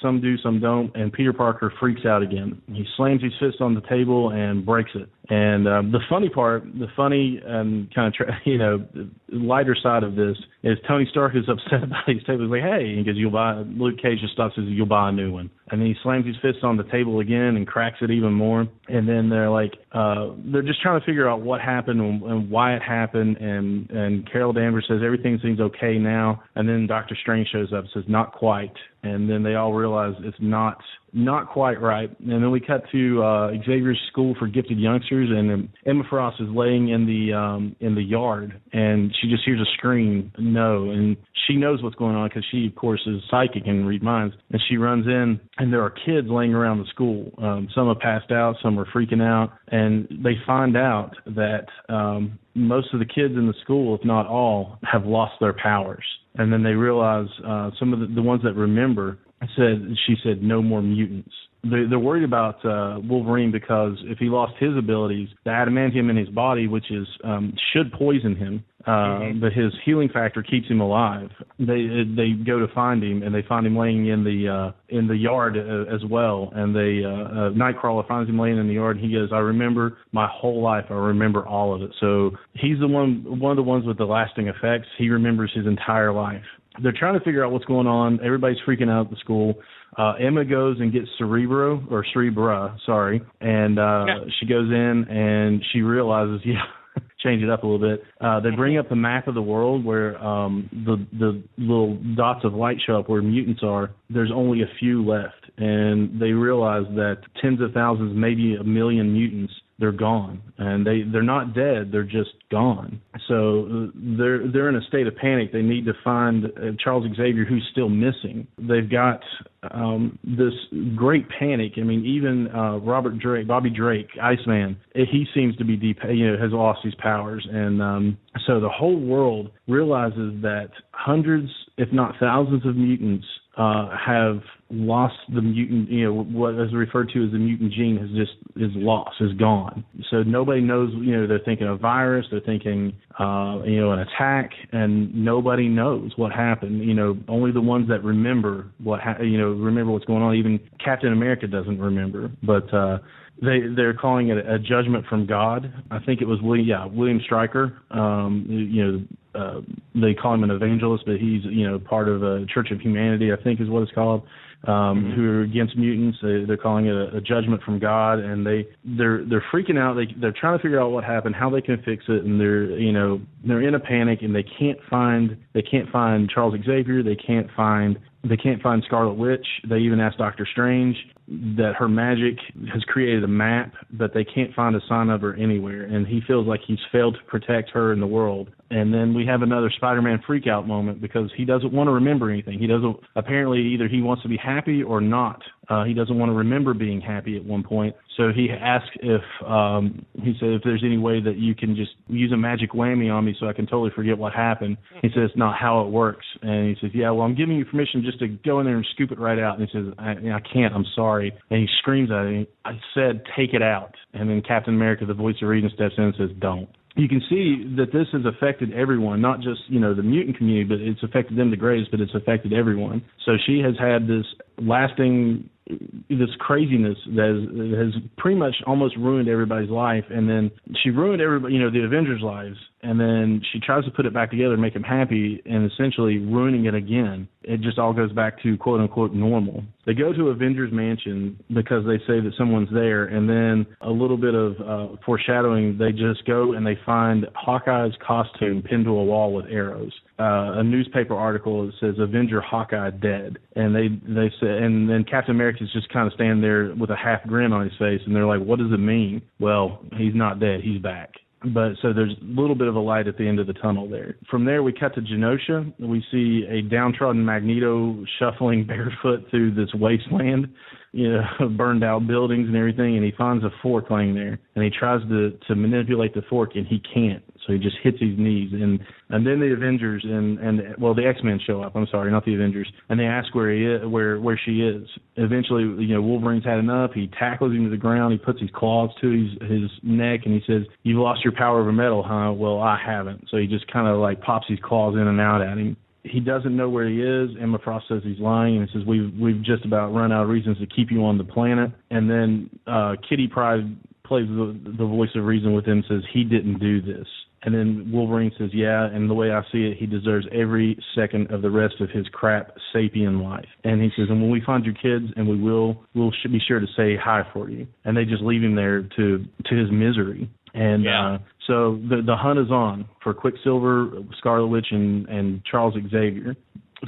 some do, some don't. And Peter Parker freaks out again. He slams his fist on the table and breaks it. And the funny and kind of lighter side of this is Tony Stark is upset about his table. He's like, hey, he goes, you'll buy. Luke Cage just stops and says, you'll buy a new one. And then he slams his fist on the table again and cracks it even more. And then they're like, they're just trying to figure out what happened and why it happened. And Carol Danvers says everything seems okay now. And then Doctor Strange shows up and says, not quite. And then they all realize it's not quite right. And then we cut to Xavier's School for Gifted Youngsters, and Emma Frost is laying in the yard, and she just hears a scream, no, and she knows what's going on because she, of course, is psychic and read minds. And she runs in, and there are kids laying around the school. Some have passed out, some are freaking out, and they find out that most of the kids in the school, if not all, have lost their powers. And then they realize some of the ones that remember she said no more mutants. They're worried about Wolverine because if he lost his abilities, the adamantium in his body, which is should poison him, but his healing factor keeps him alive. They go to find him, and they find him laying in the yard as well. And Nightcrawler finds him laying in the yard, and he goes, I remember my whole life. I remember all of it. So he's one of the ones with the lasting effects. He remembers his entire life. they're trying to figure out what's going on. Everybody's freaking out at the school. Emma goes and gets Cerebra, and she goes in and she realizes, change it up a little bit. They bring up the map of the world where the little dots of light show up where mutants are. There's only a few left, and they realize that tens of thousands, maybe a million mutants, they're gone, and they're not dead, they're just gone. So they're in a state of panic. They need to find Charles Xavier, who's still missing. They've got this great panic. I mean, even Bobby Drake, Iceman, he seems to be has lost his powers, and so the whole world realizes that hundreds, if not thousands, of mutants have lost the mutant, what is referred to as the mutant gene is gone. So nobody knows, they're thinking a virus, they're thinking, an attack, and nobody knows what happened. Only the ones that remember remember what's going on. Even Captain America doesn't remember, but they're calling it a judgment from God. I think it was William Stryker. They call him an evangelist, but he's part of a Church of Humanity, I think is what it's called. Who are against mutants. They're calling it a judgment from God, and they're freaking out. They're trying to figure out what happened, how they can fix it, and they're in a panic, and they can't find Charles Xavier. They can't find Scarlet Witch. They even asked Doctor Strange that her magic has created a map, but they can't find a sign of her anywhere, and he feels like he's failed to protect her in the world. And then we have another Spider-Man freak-out moment because he doesn't want to remember anything. Apparently either he wants to be happy or not. He doesn't want to remember being happy at one point. So he asked if there's any way that you can just use a magic whammy on me so I can totally forget what happened. He says it's not how it works. And he says, I'm giving you permission just to go in there and scoop it right out. And he says, I can't, I'm sorry. And he screams at him, I said, take it out. And then Captain America, the voice of reason, steps in and says, don't. You can see that this has affected everyone, not just, the mutant community, but it's affected them the greatest, but it's affected everyone. So she has had this craziness that has pretty much almost ruined everybody's life, and then she ruined everybody, the Avengers' lives, and then she tries to put it back together and make them happy, and essentially ruining it again. It just all goes back to quote-unquote normal. They go to Avengers Mansion because they say that someone's there, and then a little bit of foreshadowing, they just go and they find Hawkeye's costume pinned to a wall with arrows. A newspaper article that says Avenger Hawkeye dead, and they say, and then Captain America's just kind of standing there with a half grin on his face, and they're like, what does it mean? Well, he's not dead, he's back. But so there's a little bit of a light at the end of the tunnel there. From there, we cut to Genosha. We see a downtrodden Magneto shuffling barefoot through this wasteland, burned out buildings and everything, and he finds a fork laying there, and he tries to manipulate the fork, and he can't. So he just hits his knees, and then the Avengers and the X-Men show up. I'm sorry, not the Avengers, and they ask where he is, where she is. Eventually, Wolverine's had enough. He tackles him to the ground. He puts his claws to his neck, and he says, "You've lost your power over metal, huh? Well, I haven't." So he just kind of like pops his claws in and out at him. He doesn't know where he is. Emma Frost says he's lying, and says, "We've just about run out of reasons to keep you on the planet." And then Kitty Pryde plays the voice of reason with him and says, "He didn't do this." And then Wolverine says, yeah, and the way I see it, he deserves every second of the rest of his crap sapien life. And he says, and when we find your kids, and we'll be sure to say hi for you. And they just leave him there to his misery. And so the hunt is on for Quicksilver, Scarlet Witch, and Charles Xavier.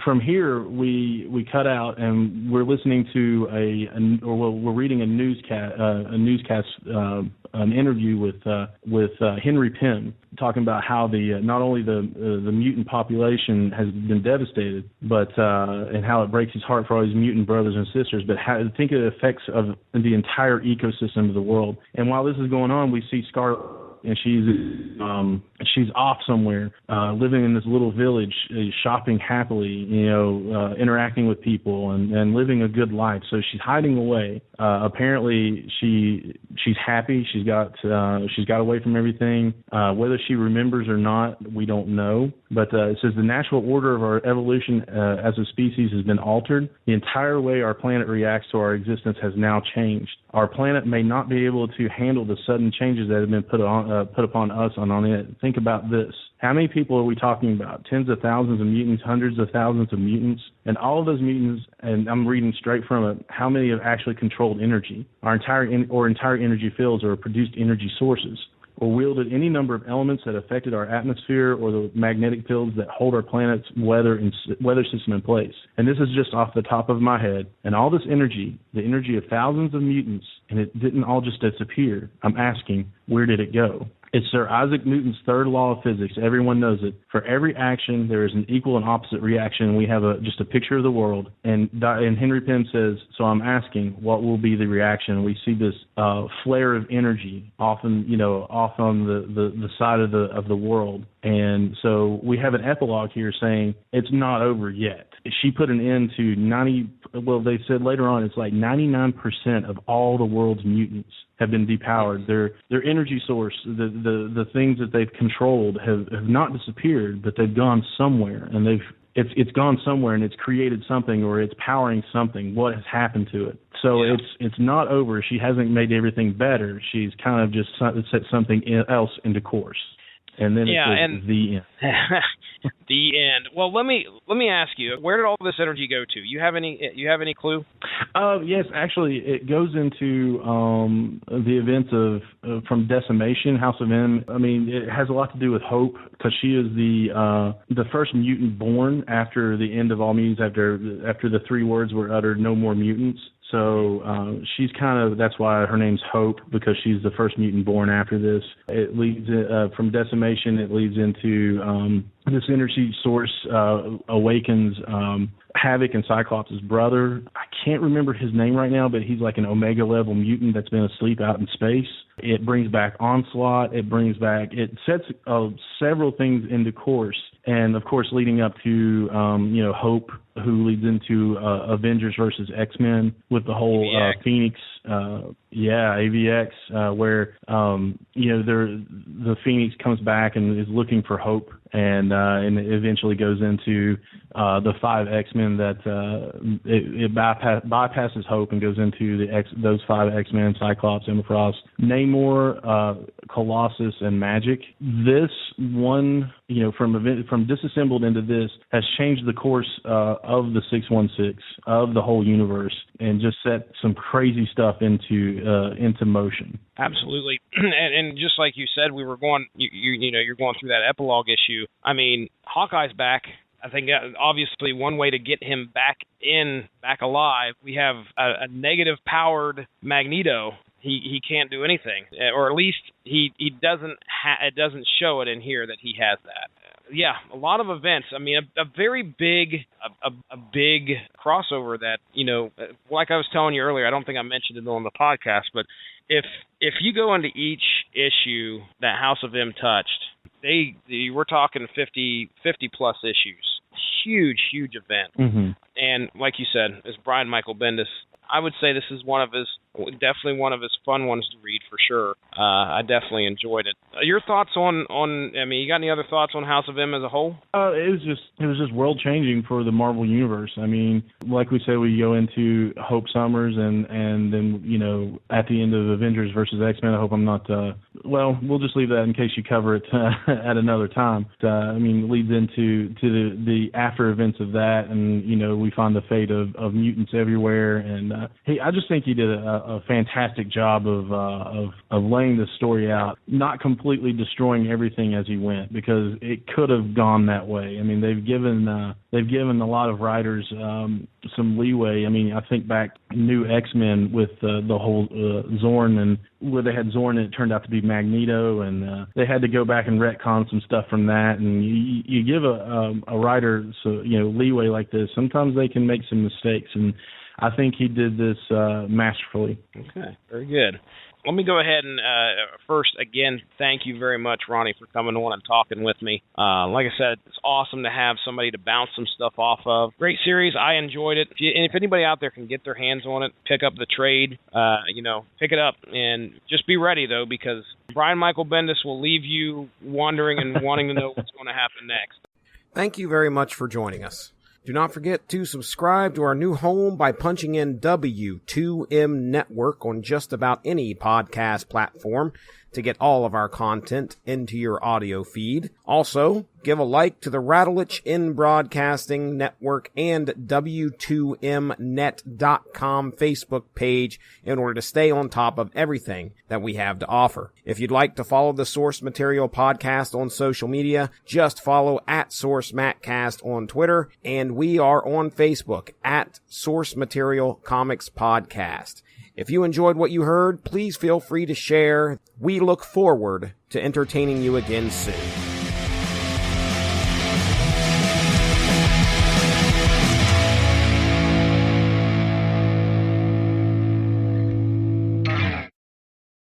From here, we cut out, and we're listening to we're reading a newscast, an interview with Henry Penn, talking about how not only the mutant population has been devastated, but and how it breaks his heart for all his mutant brothers and sisters, but how think of the effects of the entire ecosystem of the world. And while this is going on, we see Scarlet. And she's off somewhere, living in this little village, shopping happily, interacting with people and living a good life. So she's hiding away. Apparently, she's happy. She's got away from everything. Whether she remembers or not, we don't know. But it says the natural order of our evolution as a species has been altered. The entire way our planet reacts to our existence has now changed. Our planet may not be able to handle the sudden changes that have been put upon us and on it. think about this. How many people are we talking about? Tens of thousands of mutants, hundreds of thousands of mutants, and all of those mutants, and I'm reading straight from it, how many have actually controlled energy? Our entire energy fields or produced energy sources, or wielded any number of elements that affected our atmosphere or the magnetic fields that hold our planet's weather system in place. And this is just off the top of my head. And all this energy, the energy of thousands of mutants, and it didn't all just disappear. I'm asking, where did it go? It's Sir Isaac Newton's third law of physics. Everyone knows it. For every action, there is an equal and opposite reaction. We have just a picture of the world. And Henry Penn says, so I'm asking, what will be the reaction? We see this flare of energy off on the side of the world. And so we have an epilogue here saying it's not over yet. She put an end to they said later on it's like 99% of all the world's mutants have been depowered. Their energy source, the things that they've controlled have not disappeared, but they've gone somewhere, and it's gone somewhere, and it's created something, or it's powering something. What has happened to it? So it's not over. She hasn't made everything better. She's kind of just set something else into course. And then it's the end. The end. Well, let me ask you, where did all this energy go to? You have any clue? Yes, actually, it goes into the events from Decimation, House of M. I mean, it has a lot to do with Hope, because she is the first mutant born after the end of all mutants, after the three words were uttered, no more mutants. So she's that's why her name's Hope, because she's the first mutant born after this. It leads from Decimation, it leads into this energy source awakens Havoc and Cyclops' brother. I can't remember his name right now, but he's like an Omega level mutant that's been asleep out in space. It brings back Onslaught. It sets several things into course. And, of course, leading up to, Hope, who leads into Avengers versus X-Men with the whole Phoenix, AVX, where, the Phoenix comes back and is looking for Hope, and it eventually goes into the 5 X-Men that it bypasses Hope and goes into those 5 X-Men, Cyclops, Emma Frost, Namor, Colossus, and Magic. This one, from disassembled into this, has changed the course of the 616, of the whole universe, and just set some crazy stuff into motion. Absolutely. And just like you said, we were going, you're going through that epilogue issue. I mean, Hawkeye's back. I think obviously one way to get him back alive, we have a negative powered Magneto. He can't do anything, or at least he doesn't. It doesn't show it in here that he has that. Yeah, a lot of events. I mean, a very big, a big crossover that, like I was telling you earlier, I don't think I mentioned it on the podcast, but if you go into each issue that House of M touched, we're talking 50 plus issues. Huge event. Mm-hmm. And like you said, as Brian Michael Bendis, I would say this is definitely one of his fun ones to read for sure. I definitely enjoyed it. Your thoughts on you got any other thoughts on House of M as a whole? It was just world changing for the Marvel universe. I mean, like we said, we go into Hope Summers and then, at the end of Avengers versus X-Men, I hope I'm not, we'll just leave that in case you cover it at another time. It leads into the after events of that, and, we find the fate of mutants everywhere. And I just think he did a fantastic job of laying the story out, not completely destroying everything as he went, because it could have gone that way. I mean, they've given a lot of writers some leeway. I mean, I think back New X-Men with the whole Zorn, and where they had Zorn and it turned out to be Magneto, and they had to go back and retcon some stuff from that. And you give a writer leeway like this, sometimes they can make some mistakes, and I think he did this masterfully. Okay, very good. Let me go ahead and first, again, thank you very much, Ronnie, for coming on and talking with me. Like I said, it's awesome to have somebody to bounce some stuff off of. Great series. I enjoyed it. And if anybody out there can get their hands on it, pick up the trade, pick it up. And just be ready, though, because Brian Michael Bendis will leave you wondering and wanting to know what's going to happen next. Thank you very much for joining us. Do not forget to subscribe to our new home by punching in W2M Network on just about any podcast platform to get all of our content into your audio feed. Also, give a like to the Radulich In Broadcasting Network and W2MNet.com Facebook page in order to stay on top of everything that we have to offer. If you'd like to follow the Source Material Podcast on social media, just follow at SourceMatCast on Twitter, and we are on Facebook at Source Material Comics Podcast. If you enjoyed what you heard, please feel free to share. We look forward to entertaining you again soon.